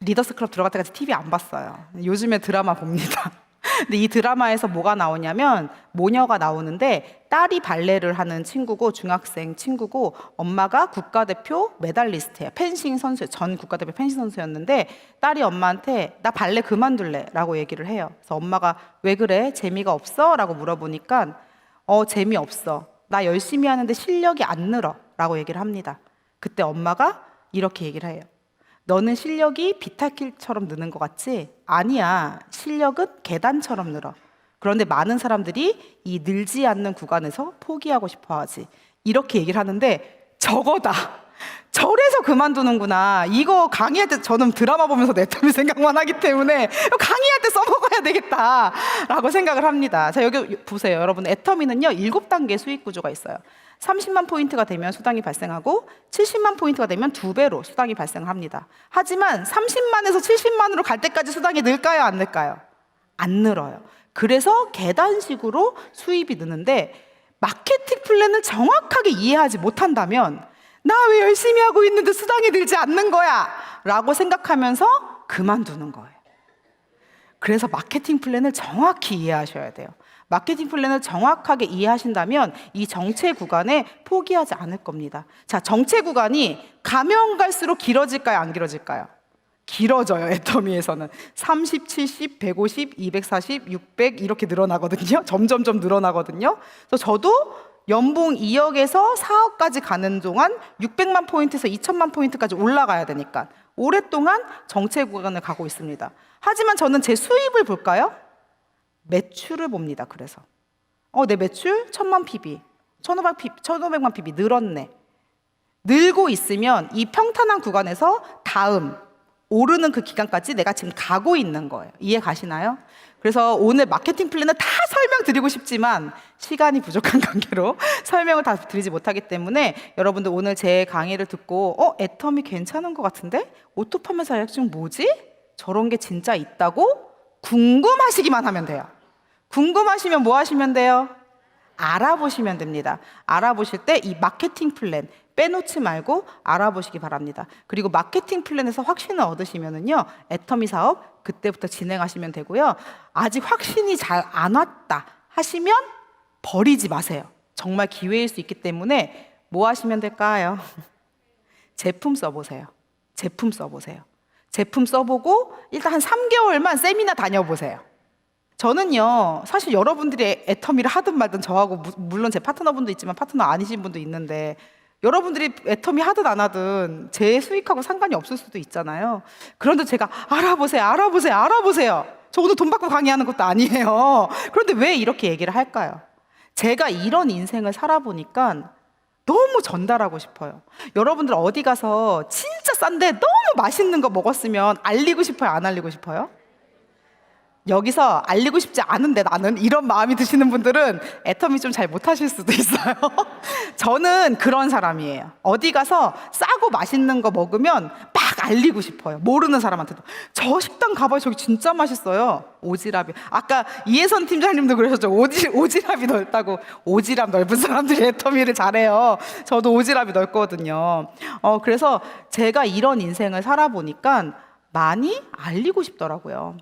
리더스 클럽 들어갈 때까지 TV 안 봤어요. 요즘에 드라마 봅니다. 근데 이 드라마에서 뭐가 나오냐면 모녀가 나오는데 딸이 발레를 하는 친구고 중학생 친구고 엄마가 국가대표 메달리스트예요. 펜싱 선수, 전 국가대표 펜싱 선수였는데 딸이 엄마한테 나 발레 그만둘래 라고 얘기를 해요. 그래서 엄마가 왜 그래? 재미가 없어? 라고 물어보니까 재미없어. 나 열심히 하는데 실력이 안 늘어 라고 얘기를 합니다. 그때 엄마가 이렇게 얘기를 해요. 너는 실력이 비타킬처럼 느는 것 같지? 아니야. 실력은 계단처럼 늘어. 그런데 많은 사람들이 이 늘지 않는 구간에서 포기하고 싶어 하지. 이렇게 얘기를 하는데 저거다. 저래서 그만두는구나. 이거 강의할 때 저는 드라마 보면서 내 텀이 생각만 하기 때문에 강의할 때 써먹어야 되겠다라고 생각을 합니다. 자, 여기 보세요. 여러분, 애터미는요 7단계 수익 구조가 있어요. 30만 포인트가 되면 수당이 발생하고 70만 포인트가 되면 2배로 수당이 발생합니다. 하지만 30만에서 70만으로 갈 때까지 수당이 늘까요? 안 늘까요? 안 늘어요. 그래서 계단식으로 수입이 느는데 마케팅 플랜을 정확하게 이해하지 못한다면 나 왜 열심히 하고 있는데 수당이 늘지 않는 거야? 라고 생각하면서 그만두는 거예요. 그래서 마케팅 플랜을 정확히 이해하셔야 돼요. 마케팅 플랜을 정확하게 이해하신다면 이 정체 구간에 포기하지 않을 겁니다. 자, 정체 구간이 가면 갈수록 길어질까요? 안 길어질까요? 길어져요. 애터미에서는 30, 70, 150, 240, 600 이렇게 늘어나거든요. 점점점 늘어나거든요. 그래서 저도 연봉 2억에서 4억까지 가는 동안 600만 포인트에서 2000만 포인트까지 올라가야 되니까 오랫동안 정체 구간을 가고 있습니다. 하지만 저는 제 수입을 볼까요? 매출을 봅니다. 그래서 내 매출 1000만 PB, 1500만 PB 늘었네. 늘고 있으면 이 평탄한 구간에서 다음 오르는 그 기간까지 내가 지금 가고 있는 거예요. 이해 가시나요? 그래서 오늘 마케팅 플랜을 다 설명드리고 싶지만 시간이 부족한 관계로 설명을 다 드리지 못하기 때문에 여러분들 오늘 제 강의를 듣고 애터미 괜찮은 것 같은데? 오토파면 자격증 뭐지? 저런 게 진짜 있다고? 궁금하시기만 하면 돼요. 궁금하시면 뭐 하시면 돼요? 알아보시면 됩니다. 알아보실 때 이 마케팅 플랜 빼놓지 말고 알아보시기 바랍니다. 그리고 마케팅 플랜에서 확신을 얻으시면은요, 애터미 사업 그때부터 진행하시면 되고요. 아직 확신이 잘 안 왔다 하시면 버리지 마세요. 정말 기회일 수 있기 때문에 뭐 하시면 될까요? 제품 써보세요. 제품 써보세요. 제품 써보고 일단 한 3개월만 세미나 다녀보세요. 저는요, 사실 여러분들이 애터미를 하든 말든 저하고, 물론 제 파트너분도 있지만 파트너 아니신 분도 있는데, 여러분들이 애터미 하든 안 하든 제 수익하고 상관이 없을 수도 있잖아요. 그런데 제가 알아보세요, 알아보세요, 알아보세요. 저 오늘 돈 받고 강의하는 것도 아니에요. 그런데 왜 이렇게 얘기를 할까요? 제가 이런 인생을 살아보니까 너무 전달하고 싶어요. 여러분들 어디 가서 진짜 싼데 너무 맛있는 거 먹었으면 알리고 싶어요, 안 알리고 싶어요? 여기서 알리고 싶지 않은데 나는 이런 마음이 드시는 분들은 애터미 좀 잘 못하실 수도 있어요. 저는 그런 사람이에요. 어디 가서 싸고 맛있는 거 먹으면 막 알리고 싶어요. 모르는 사람한테도. 저 식당 가봐요. 저기 진짜 맛있어요. 오지랖이. 아까 이혜선 팀장님도 그러셨죠. 오지랖이 넓다고. 오지랖 넓은 사람들이 애터미를 잘해요. 저도 오지랖이 넓거든요. 그래서 제가 이런 인생을 살아보니까 많이 알리고 싶더라고요.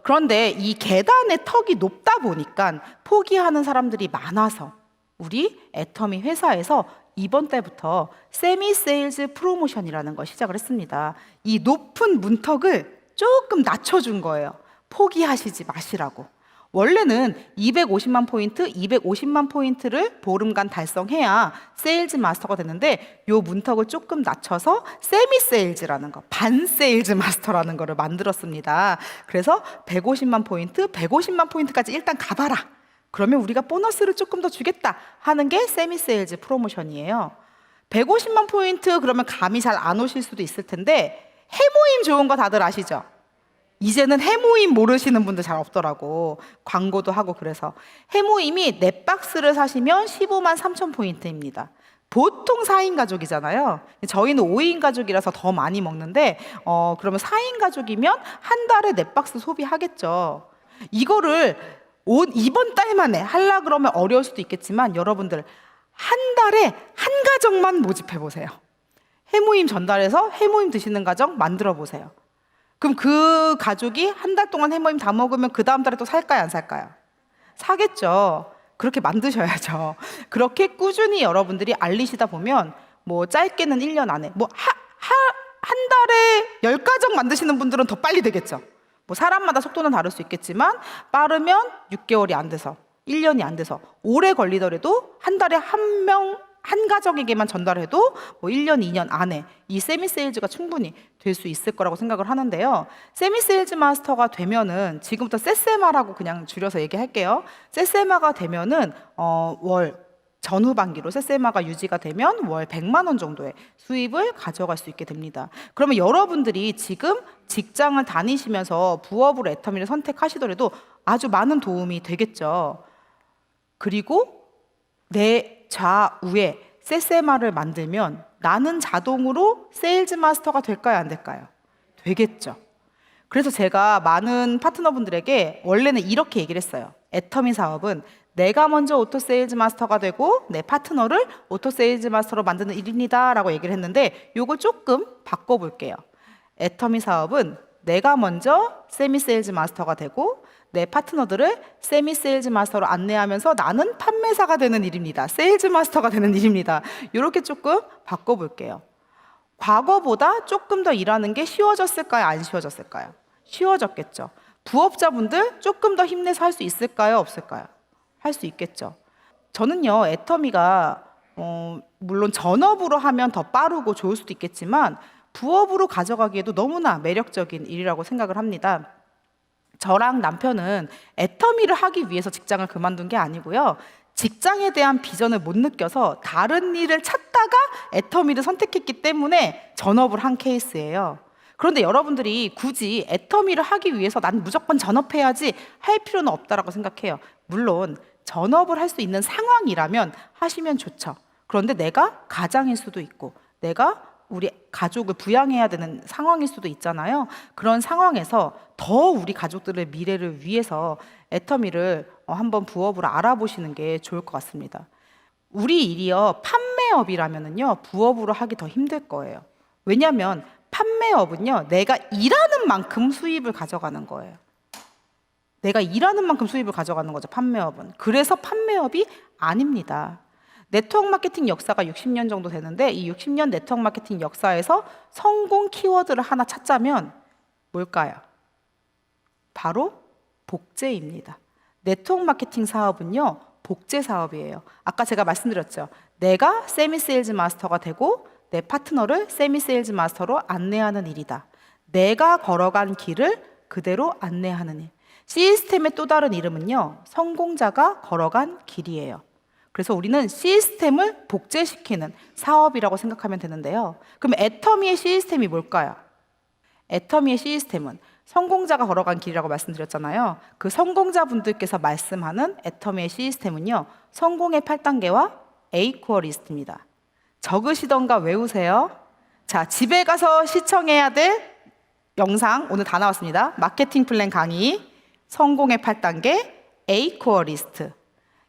그런데 이 계단의 턱이 높다 보니까 포기하는 사람들이 많아서 우리 애터미 회사에서 이번 달부터 세미 세일즈 프로모션이라는 걸 시작을 했습니다. 이 높은 문턱을 조금 낮춰준 거예요. 포기하시지 마시라고. 원래는 250만 포인트, 250만 포인트를 보름간 달성해야 세일즈 마스터가 되는데 요 문턱을 조금 낮춰서 세미 세일즈라는 거, 반 세일즈 마스터라는 거를 만들었습니다. 그래서 150만 포인트, 150만 포인트까지 일단 가봐라. 그러면 우리가 보너스를 조금 더 주겠다 하는 게 세미 세일즈 프로모션이에요. 150만 포인트 그러면 감이 잘 안 오실 수도 있을 텐데 해모임 좋은 거 다들 아시죠? 이제는 해모임 모르시는 분들 잘 없더라고. 광고도 하고. 그래서 해모임이 넷박스를 사시면 15만 3천 포인트입니다. 보통 4인 가족이잖아요. 저희는 5인 가족이라서 더 많이 먹는데 그러면 4인 가족이면 한 달에 넷박스 소비하겠죠. 이거를 이번 달만에 하려 그러면 어려울 수도 있겠지만 여러분들 한 달에 한 가정만 모집해 보세요. 해모임 전달해서 해모임 드시는 가정 만들어 보세요. 그럼 그 가족이 한 달 동안 해모임 다 먹으면 그 다음 달에 또 살까요, 안 살까요? 사겠죠. 그렇게 만드셔야죠. 그렇게 꾸준히 여러분들이 알리시다 보면 뭐 짧게는 1년 안에 한 달에 10가정 만드시는 분들은 더 빨리 되겠죠. 뭐 사람마다 속도는 다를 수 있겠지만 빠르면 6개월이 안 돼서 1년이 안 돼서 오래 걸리더라도 한 달에 한 명 한 가정에게만 전달해도 뭐 1년, 2년 안에 이 세미 세일즈가 충분히 될 수 있을 거라고 생각을 하는데요. 세미 세일즈 마스터가 되면은 지금부터 세세마라고 그냥 줄여서 얘기할게요. 세세마가 되면은 월 전후반기로 세세마가 유지가 되면 월 100만 원 정도의 수입을 가져갈 수 있게 됩니다. 그러면 여러분들이 지금 직장을 다니시면서 부업으로 애터미를 선택하시더라도 아주 많은 도움이 되겠죠. 그리고 내 좌우에 세세마를 만들면 나는 자동으로 세일즈 마스터가 될까요? 안 될까요? 되겠죠. 그래서 제가 많은 파트너분들에게 원래는 이렇게 얘기를 했어요. 애터미 사업은 내가 먼저 오토 세일즈 마스터가 되고 내 파트너를 오토 세일즈 마스터로 만드는 일입니다 라고 얘기를 했는데 요걸 조금 바꿔볼게요. 애터미 사업은 내가 먼저 세미 세일즈 마스터가 되고 내 파트너들을 세미 세일즈 마스터로 안내하면서 나는 판매사가 되는 일입니다. 세일즈 마스터가 되는 일입니다. 이렇게 조금 바꿔볼게요. 과거보다 조금 더 일하는 게 쉬워졌을까요? 안 쉬워졌을까요? 쉬워졌겠죠. 부업자분들 조금 더 힘내서 할 수 있을까요? 없을까요? 할 수 있겠죠. 저는요, 애터미가 물론 전업으로 하면 더 빠르고 좋을 수도 있겠지만 부업으로 가져가기에도 너무나 매력적인 일이라고 생각을 합니다. 저랑 남편은 애터미를 하기 위해서 직장을 그만둔 게 아니고요. 직장에 대한 비전을 못 느껴서 다른 일을 찾다가 애터미를 선택했기 때문에 전업을 한 케이스예요. 그런데 여러분들이 굳이 애터미를 하기 위해서 난 무조건 전업해야지 할 필요는 없다라고 생각해요. 물론 전업을 할 수 있는 상황이라면 하시면 좋죠. 그런데 내가 가장일 수도 있고 내가 우리 가족을 부양해야 되는 상황일 수도 있잖아요. 그런 상황에서 더 우리 가족들의 미래를 위해서 애터미를 한번 부업으로 알아보시는 게 좋을 것 같습니다. 우리 일이요, 판매업이라면은요, 부업으로 하기 더 힘들 거예요. 왜냐하면 판매업은요, 내가 일하는 만큼 수입을 가져가는 거예요. 내가 일하는 만큼 수입을 가져가는 거죠, 판매업은. 그래서 판매업이 아닙니다. 네트워크 마케팅 역사가 60년 정도 되는데 이 60년 네트워크 마케팅 역사에서 성공 키워드를 하나 찾자면 뭘까요? 바로 복제입니다. 네트워크 마케팅 사업은요, 복제 사업이에요. 아까 제가 말씀드렸죠. 내가 세미 세일즈 마스터가 되고 내 파트너를 세미 세일즈 마스터로 안내하는 일이다. 내가 걸어간 길을 그대로 안내하는 일. 시스템의 또 다른 이름은요, 성공자가 걸어간 길이에요. 그래서 우리는 시스템을 복제시키는 사업이라고 생각하면 되는데요. 그럼 애터미의 시스템이 뭘까요? 애터미의 시스템은 성공자가 걸어간 길이라고 말씀드렸잖아요. 그 성공자분들께서 말씀하는 애터미의 시스템은요, 성공의 8단계와 A코어 리스트입니다. 적으시던가 외우세요. 자, 집에 가서 시청해야 될 영상 오늘 다 나왔습니다. 마케팅 플랜 강의, 성공의 8단계, A코어 리스트.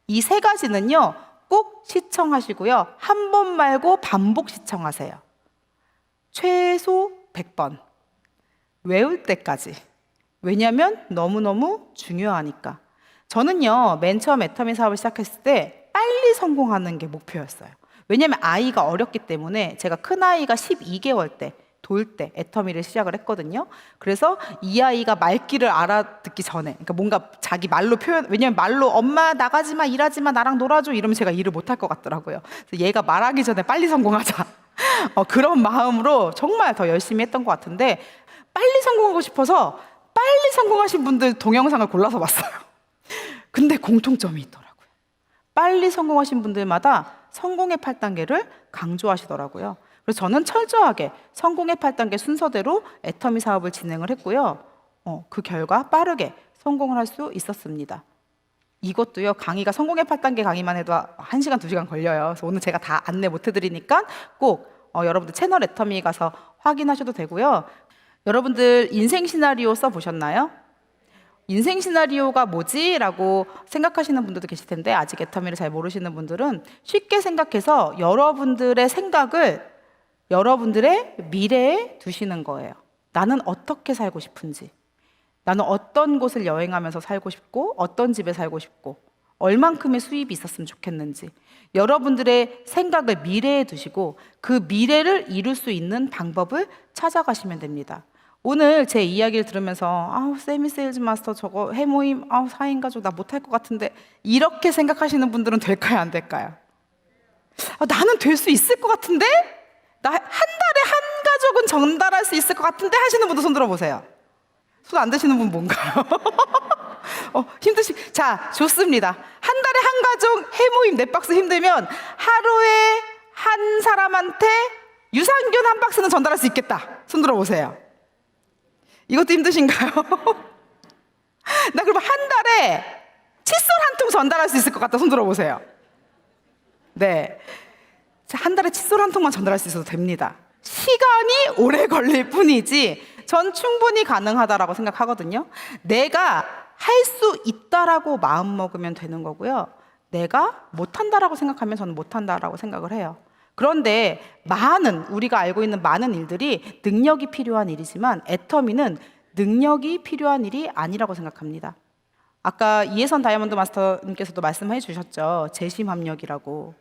이 세 가지는요, 꼭 시청하시고요. 한 번 말고 반복 시청하세요. 최소 100번. 외울 때까지. 왜냐하면 너무너무 중요하니까. 저는요, 맨 처음 애터미 사업을 시작했을 때 빨리 성공하는 게 목표였어요. 왜냐하면 아이가 어렸기 때문에 제가 큰아이가 12개월 때 돌 때 애터미를 시작을 했거든요. 그래서 이 아이가 말귀를 알아듣기 전에, 그러니까 뭔가 자기 말로 표현, 왜냐면 말로 엄마 나가지 마, 일하지 마, 나랑 놀아줘 이러면 제가 일을 못할 것 같더라고요. 그래서 얘가 말하기 전에 빨리 성공하자. 그런 마음으로 정말 더 열심히 했던 것 같은데 빨리 성공하고 싶어서 빨리 성공하신 분들 동영상을 골라서 봤어요. 근데 공통점이 있더라고요. 빨리 성공하신 분들마다 성공의 8단계를 강조하시더라고요. 그래서 저는 철저하게 성공의 8단계 순서대로 애터미 사업을 진행을 했고요. 그 결과 빠르게 성공을 할 수 있었습니다. 이것도요, 강의가 성공의 8단계 강의만 해도 1시간, 2시간 걸려요. 그래서 오늘 제가 다 안내 못 해드리니까 꼭 여러분들 채널 애터미 가서 확인하셔도 되고요. 여러분들 인생 시나리오 써보셨나요? 인생 시나리오가 뭐지? 라고 생각하시는 분들도 계실 텐데 아직 애터미를 잘 모르시는 분들은 쉽게 생각해서 여러분들의 생각을 여러분들의 미래에 두시는 거예요. 나는 어떻게 살고 싶은지, 나는 어떤 곳을 여행하면서 살고 싶고 어떤 집에 살고 싶고 얼만큼의 수입이 있었으면 좋겠는지 여러분들의 생각을 미래에 두시고 그 미래를 이룰 수 있는 방법을 찾아가시면 됩니다. 오늘 제 이야기를 들으면서 세미 세일즈 마스터 저거 해모임 4인 가족 나 못할 것 같은데 이렇게 생각하시는 분들은 될까요? 안 될까요? 나는 될 수 있을 것 같은데? 나 한 달에 한 가족은 전달할 수 있을 것 같은데? 하시는 분도 손 들어보세요. 손 안 드시는 분 뭔가요? 자, 좋습니다. 한 달에 한 가족 해모임 4박스 힘들면 하루에 한 사람한테 유산균 1박스는 전달할 수 있겠다. 손 들어보세요. 이것도 힘드신가요? 나 그러면 한 달에 칫솔 1통 전달할 수 있을 것 같다. 손 들어보세요. 네. 자, 한 달에 칫솔 1통만 전달할 수 있어도 됩니다. 시간이 오래 걸릴 뿐이지 전 충분히 가능하다라고 생각하거든요. 내가 할 수 있다라고 마음 먹으면 되는 거고요. 내가 못한다라고 생각하면 저는 못한다라고 생각을 해요. 그런데 우리가 알고 있는 많은 일들이 능력이 필요한 일이지만 애터미는 능력이 필요한 일이 아니라고 생각합니다. 아까 이혜선 다이아몬드 마스터님께서도 말씀해 주셨죠. 재심합력이라고.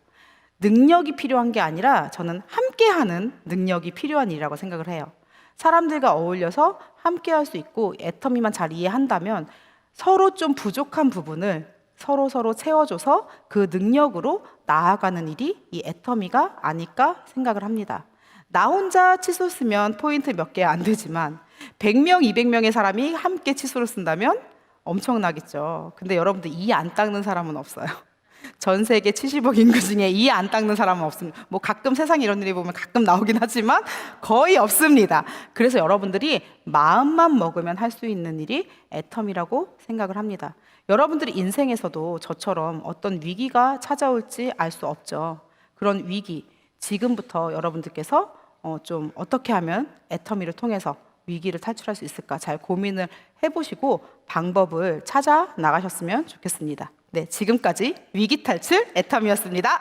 능력이 필요한 게 아니라 저는 함께하는 능력이 필요한 일이라고 생각을 해요. 사람들과 어울려서 함께할 수 있고 애터미만 잘 이해한다면 서로 좀 부족한 부분을 서로 채워줘서 그 능력으로 나아가는 일이 이 애터미가 아닐까 생각을 합니다. 나 혼자 칫솔 쓰면 포인트 몇 개 안 되지만 100명, 200명의 사람이 함께 칫솔을 쓴다면 엄청나겠죠. 근데 여러분들 이 안 닦는 사람은 없어요. 전 세계 70억 인구 중에 이 안 닦는 사람은 없습니다. 뭐 가끔 세상에 이런 일이 보면 가끔 나오긴 하지만 거의 없습니다. 그래서 여러분들이 마음만 먹으면 할 수 있는 일이 애터미라고 생각을 합니다. 여러분들이 인생에서도 저처럼 어떤 위기가 찾아올지 알 수 없죠. 그런 위기, 지금부터 여러분들께서 좀 어떻게 하면 애터미를 통해서 위기를 탈출할 수 있을까 잘 고민을 해보시고 방법을 찾아 나가셨으면 좋겠습니다. 네, 지금까지 위기 탈출 애터미였습니다.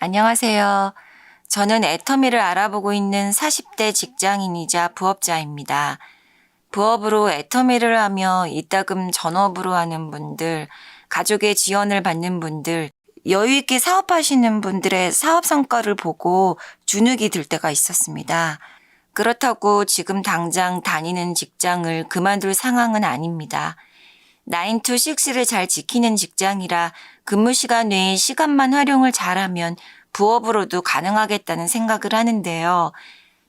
안녕하세요. 저는 애터미를 알아보고 있는 40대 직장인이자 부업자입니다. 부업으로 애터미를 하며 이따금 전업으로 하는 분들, 가족의 지원을 받는 분들, 여유있게 사업하시는 분들의 사업 성과를 보고 주눅이 들 때가 있었습니다. 그렇다고 지금 당장 다니는 직장을 그만둘 상황은 아닙니다. 9to6를 잘 지키는 직장이라 근무 시간 외에 시간만 활용을 잘하면 부업으로도 가능하겠다는 생각을 하는데요.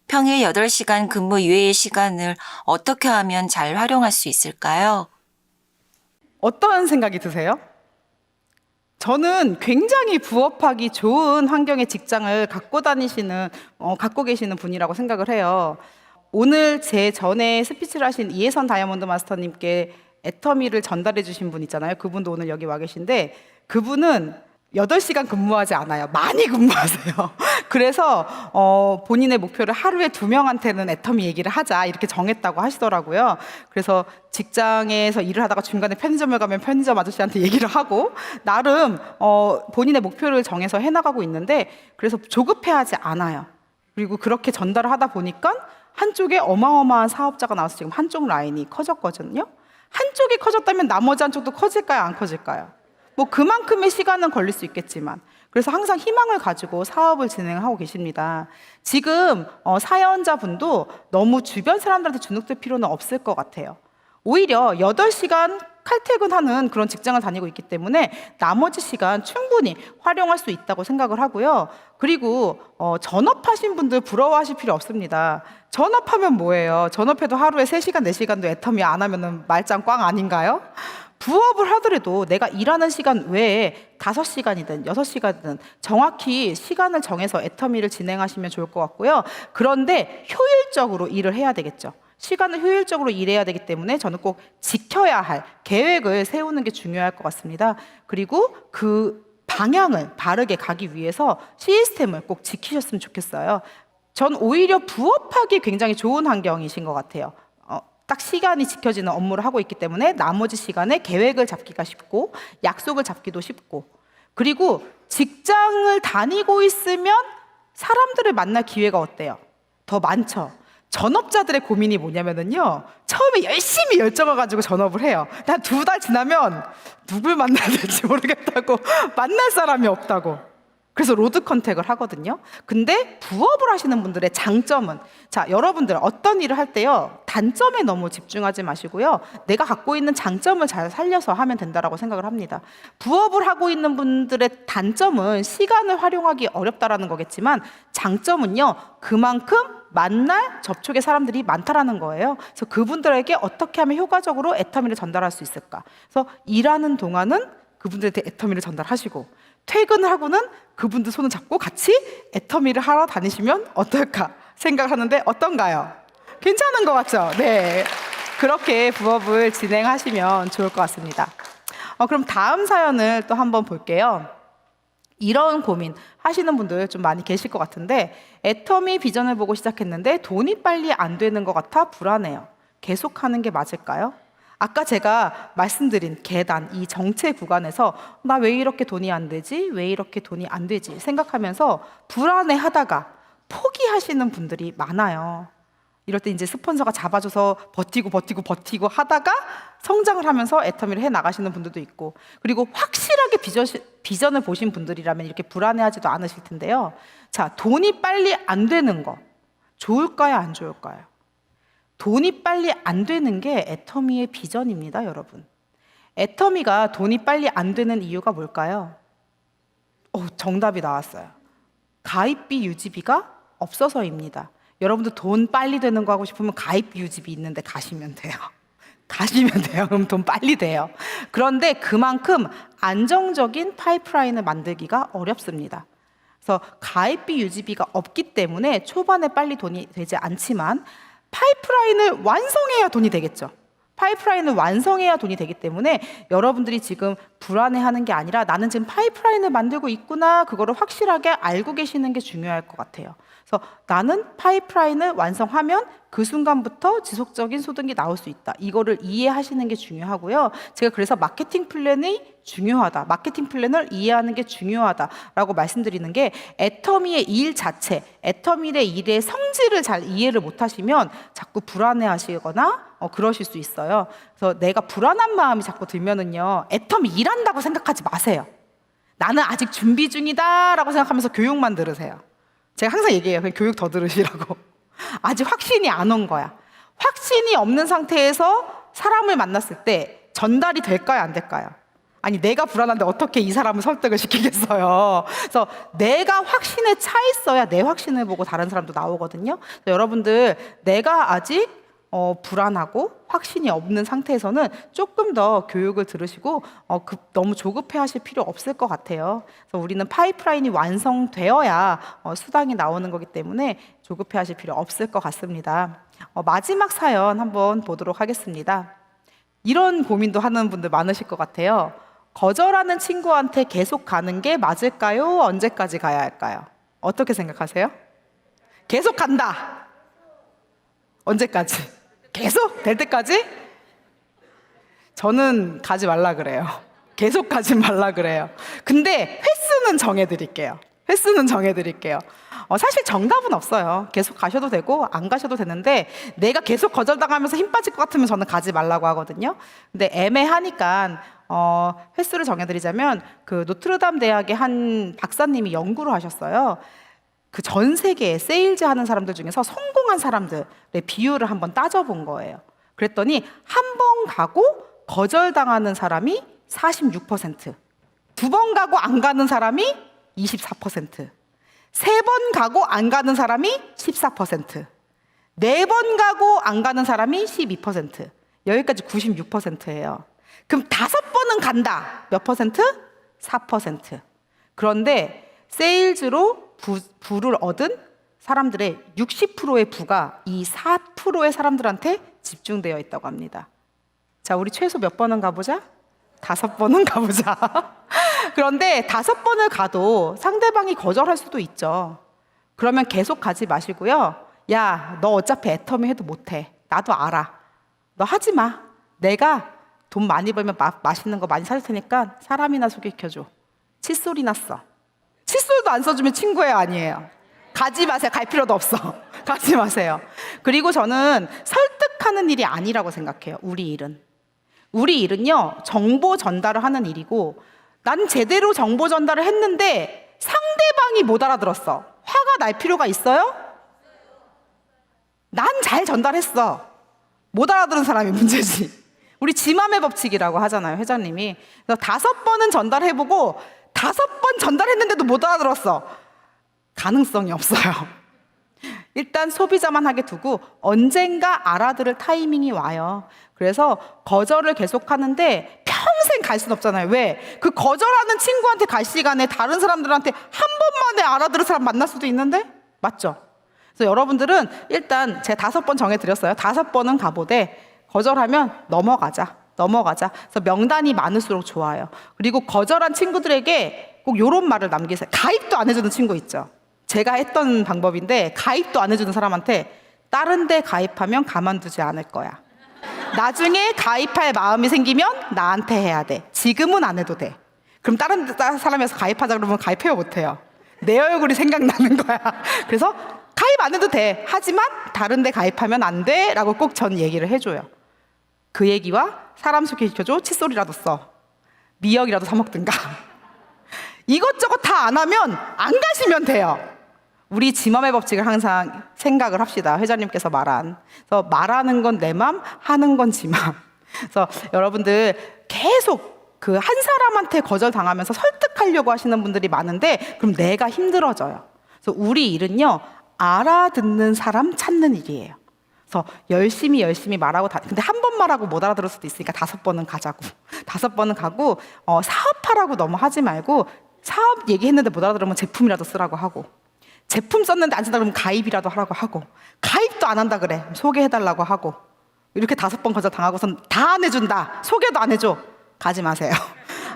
평일 8시간 근무 이외의 시간을 어떻게 하면 잘 활용할 수 있을까요? 어떤 생각이 드세요? 저는 굉장히 부업하기 좋은 환경의 직장을 갖고 계시는 분이라고 생각을 해요. 오늘 제 전에 스피치를 하신 이혜선 다이아몬드 마스터님께 애터미를 전달해 주신 분 있잖아요. 그분도 오늘 여기 와 계신데 그분은 8시간 근무하지 않아요. 많이 근무하세요. 그래서 본인의 목표를 하루에 2명한테는 애터미 얘기를 하자 이렇게 정했다고 하시더라고요. 그래서 직장에서 일을 하다가 중간에 편의점을 가면 편의점 아저씨한테 얘기를 하고 나름 본인의 목표를 정해서 해나가고 있는데 그래서 조급해하지 않아요. 그리고 그렇게 전달을 하다 보니까 한쪽에 어마어마한 사업자가 나와서 지금 한쪽 라인이 커졌거든요. 한쪽이 커졌다면 나머지 한쪽도 커질까요? 안 커질까요? 뭐 그만큼의 시간은 걸릴 수 있겠지만 그래서 항상 희망을 가지고 사업을 진행하고 계십니다. 지금 사연자분도 너무 주변 사람들한테 주눅들 필요는 없을 것 같아요. 오히려 8시간 칼퇴근하는 그런 직장을 다니고 있기 때문에 나머지 시간 충분히 활용할 수 있다고 생각을 하고요. 그리고 전업하신 분들 부러워하실 필요 없습니다. 전업하면 뭐예요? 전업해도 하루에 3시간, 4시간도 애터미 안 하면 말짱 꽝 아닌가요? 부업을 하더라도 내가 일하는 시간 외에 5시간이든 6시간이든 정확히 시간을 정해서 애터미를 진행하시면 좋을 것 같고요. 그런데 효율적으로 일을 해야 되겠죠. 시간을 효율적으로 일해야 되기 때문에 저는 꼭 지켜야 할 계획을 세우는 게 중요할 것 같습니다. 그리고 그 방향을 바르게 가기 위해서 시스템을 꼭 지키셨으면 좋겠어요. 전 오히려 부업하기 굉장히 좋은 환경이신 것 같아요. 딱 시간이 지켜지는 업무를 하고 있기 때문에 나머지 시간에 계획을 잡기가 쉽고 약속을 잡기도 쉽고 그리고 직장을 다니고 있으면 사람들을 만날 기회가 어때요? 더 많죠. 전업자들의 고민이 뭐냐면요. 처음에 열심히 열정을 가지고 전업을 해요. 한 2달 지나면 누굴 만나야 될지 모르겠다고 만날 사람이 없다고. 그래서 로드 컨택을 하거든요. 근데 부업을 하시는 분들의 장점은, 자, 여러분들 어떤 일을 할 때요, 단점에 너무 집중하지 마시고요, 내가 갖고 있는 장점을 잘 살려서 하면 된다라고 생각을 합니다. 부업을 하고 있는 분들의 단점은 시간을 활용하기 어렵다라는 거겠지만, 장점은요, 그만큼 만날 접촉의 사람들이 많다라는 거예요. 그래서 그분들에게 어떻게 하면 효과적으로 애터미를 전달할 수 있을까? 그래서 일하는 동안은 그분들한테 애터미를 전달하시고, 퇴근을 하고는 그분들 손을 잡고 같이 애터미를 하러 다니시면 어떨까 생각을 하는데 어떤가요? 괜찮은 것 같죠? 네, 그렇게 부업을 진행하시면 좋을 것 같습니다. 그럼 다음 사연을 또 한번 볼게요. 이런 고민 하시는 분들 좀 많이 계실 것 같은데, 애터미 비전을 보고 시작했는데 돈이 빨리 안 되는 것 같아 불안해요. 계속하는 게 맞을까요? 아까 제가 말씀드린 계단, 이 정체 구간에서 나 왜 이렇게 돈이 안 되지? 왜 이렇게 돈이 안 되지? 생각하면서 불안해하다가 포기하시는 분들이 많아요. 이럴 때 이제 스폰서가 잡아줘서 버티고 하다가 성장을 하면서 애터미를 해 나가시는 분들도 있고, 그리고 확실하게 비전을 보신 분들이라면 이렇게 불안해하지도 않으실 텐데요. 자, 돈이 빨리 안 되는 거 좋을까요? 안 좋을까요? 돈이 빨리 안 되는 게 애터미의 비전입니다, 여러분. 애터미가 돈이 빨리 안 되는 이유가 뭘까요? 정답이 나왔어요. 가입비 유지비가 없어서입니다. 여러분들 돈 빨리 되는 거 하고 싶으면 가입비 유지비 있는데 가시면 돼요. 가시면 돼요. 그럼 돈 빨리 돼요. 그런데 그만큼 안정적인 파이프라인을 만들기가 어렵습니다. 그래서 가입비 유지비가 없기 때문에 초반에 빨리 돈이 되지 않지만, 파이프라인을 완성해야 돈이 되겠죠. 파이프라인을 완성해야 돈이 되기 때문에 여러분들이 지금 불안해하는 게 아니라 나는 지금 파이프라인을 만들고 있구나, 그거를 확실하게 알고 계시는 게 중요할 것 같아요. 그래서 나는 파이프라인을 완성하면 그 순간부터 지속적인 소득이 나올 수 있다. 이거를 이해하시는 게 중요하고요. 제가 그래서 마케팅 플랜이 중요하다, 마케팅 플랜을 이해하는 게 중요하다라고 말씀드리는 게, 애터미의 일 자체, 애터미의 일의 성질을 잘 이해를 못하시면 자꾸 불안해하시거나 그러실 수 있어요. 그래서 내가 불안한 마음이 자꾸 들면은요, 애터미 일한다고 생각하지 마세요. 나는 아직 준비 중이다라고 생각하면서 교육만 들으세요. 제가 항상 얘기해요. 그냥 교육 더 들으시라고. 아직 확신이 안 온 거야. 확신이 없는 상태에서 사람을 만났을 때 전달이 될까요, 안 될까요? 아니, 내가 불안한데 어떻게 이 사람을 설득을 시키겠어요. 그래서 내가 확신에 차 있어야 내 확신을 보고 다른 사람도 나오거든요. 여러분들, 내가 아직 불안하고 확신이 없는 상태에서는 조금 더 교육을 들으시고 너무 조급해 하실 필요 없을 것 같아요. 그래서 우리는 파이프라인이 완성되어야 수당이 나오는 거기 때문에 조급해 하실 필요 없을 것 같습니다. 마지막 사연 한번 보도록 하겠습니다. 이런 고민도 하는 분들 많으실 것 같아요. 거절하는 친구한테 계속 가는 게 맞을까요? 언제까지 가야 할까요? 어떻게 생각하세요? 계속 간다. 언제까지? 계속 될 때까지? 저는 가지 말라 그래요. 계속 가지 말라 그래요. 근데 횟수는 정해드릴게요. 사실 정답은 없어요. 계속 가셔도 되고 안 가셔도 되는데, 내가 계속 거절당하면서 힘 빠질 것 같으면 저는 가지 말라고 하거든요. 근데 애매하니까 횟수를 정해드리자면, 그 노트르담 대학의 한 박사님이 연구를 하셨어요. 그 전 세계에 세일즈 하는 사람들 중에서 성공한 사람들의 비율을 한번 따져본 거예요. 그랬더니 한 번 가고 거절당하는 사람이 46%, 두 번 가고 안 가는 사람이 24%, 세 번 가고 안 가는 사람이 14%, 네 번 가고 안 가는 사람이 12%, 여기까지 96%예요. 그럼 5번은 간다. 몇 퍼센트? 4%. 그런데 세일즈로 부를 얻은 사람들의 60%의 부가 이 4%의 사람들한테 집중되어 있다고 합니다. 자, 우리 최소 몇 번은 가보자? 5번은 가보자. 그런데 5번을 가도 상대방이 거절할 수도 있죠. 그러면 계속 가지 마시고요. 야, 너 어차피 애터미 해도 못해. 나도 알아. 너 하지 마. 내가 돈 많이 벌면 맛있는 거 많이 사줄 테니까 사람이나 소개시켜줘. 칫솔이 났어. 칫솔도 안 써주면 친구예요, 아니에요? 가지 마세요. 갈 필요도 없어. 가지 마세요. 그리고 저는 설득하는 일이 아니라고 생각해요. 우리 일은요, 정보 전달을 하는 일이고, 난 제대로 정보 전달을 했는데 상대방이 못 알아들었어. 화가 날 필요가 있어요? 난 잘 전달했어. 못 알아들은 사람이 문제지. 우리 지맘의 법칙이라고 하잖아요, 회장님이. 그래서 5번은 전달해보고 5번 전달했는데도 못 알아들었어. 가능성이 없어요. 일단 소비자만 하게 두고 언젠가 알아들을 타이밍이 와요. 그래서 거절을 계속하는데 평생 갈 순 없잖아요. 왜? 그 거절하는 친구한테 갈 시간에 다른 사람들한테 한 번만에 알아들을 사람 만날 수도 있는데? 맞죠? 그래서 여러분들은 일단 제가 5번 정해드렸어요. 5번은 가보되 거절하면 넘어가자. 그래서 명단이 많을수록 좋아요. 그리고 거절한 친구들에게 꼭 이런 말을 남기세요. 가입도 안 해주는 친구 있죠. 제가 했던 방법인데 가입도 안 해주는 사람한테 다른 데 가입하면 가만두지 않을 거야. 나중에 가입할 마음이 생기면 나한테 해야 돼. 지금은 안 해도 돼. 그럼 다른 사람에서 가입하자 그러면 가입해요 못해요? 내 얼굴이 생각나는 거야. 그래서 가입 안 해도 돼. 하지만 다른 데 가입하면 안 돼 라고 꼭 전 얘기를 해줘요. 그 얘기와 사람 소개시켜줘. 칫솔이라도 써. 미역이라도 사 먹든가. 이것저것 다 안 하면 안 가시면 돼요. 우리 지맘의 법칙을 항상 생각을 합시다. 회장님께서 말한. 그래서 말하는 건 내 맘, 하는 건 지맘. 그래서 여러분들 계속 그 한 사람한테 거절당하면서 설득하려고 하시는 분들이 많은데 그럼 내가 힘들어져요. 그래서 우리 일은요, 알아듣는 사람 찾는 일이에요. 그래서 열심히 말하고 근데 한 번 말하고 못 알아들을 수도 있으니까 5번은 가자고. 5번은 가고 사업하라고 너무 하지 말고 사업 얘기했는데 못 알아들으면 제품이라도 쓰라고 하고 제품 썼는데 안 쓴다 그러면 가입이라도 하라고 하고 가입도 안 한다 그래. 소개해달라고 하고 이렇게 5번 거절 당하고선 다 안 해준다. 소개도 안 해줘. 가지 마세요.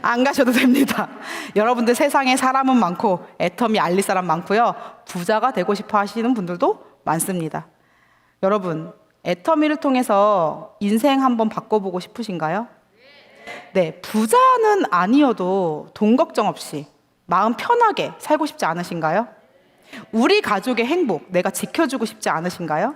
안 가셔도 됩니다. 여러분들 세상에 사람은 많고 애터미 알릴 사람 많고요. 부자가 되고 싶어 하시는 분들도 많습니다. 여러분, 애터미를 통해서 인생 한번 바꿔보고 싶으신가요? 네, 부자는 아니어도 돈 걱정 없이 마음 편하게 살고 싶지 않으신가요? 우리 가족의 행복 내가 지켜주고 싶지 않으신가요?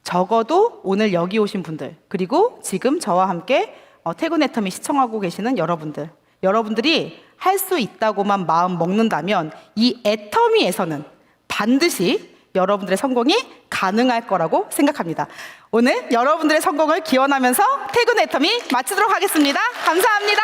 적어도 오늘 여기 오신 분들 그리고 지금 저와 함께 태군 애터미 시청하고 계시는 여러분들이 할 수 있다고만 마음 먹는다면 이 애터미에서는 반드시 여러분들의 성공이 가능할 거라고 생각합니다. 오늘 여러분들의 성공을 기원하면서 태군 애터미 마치도록 하겠습니다. 감사합니다.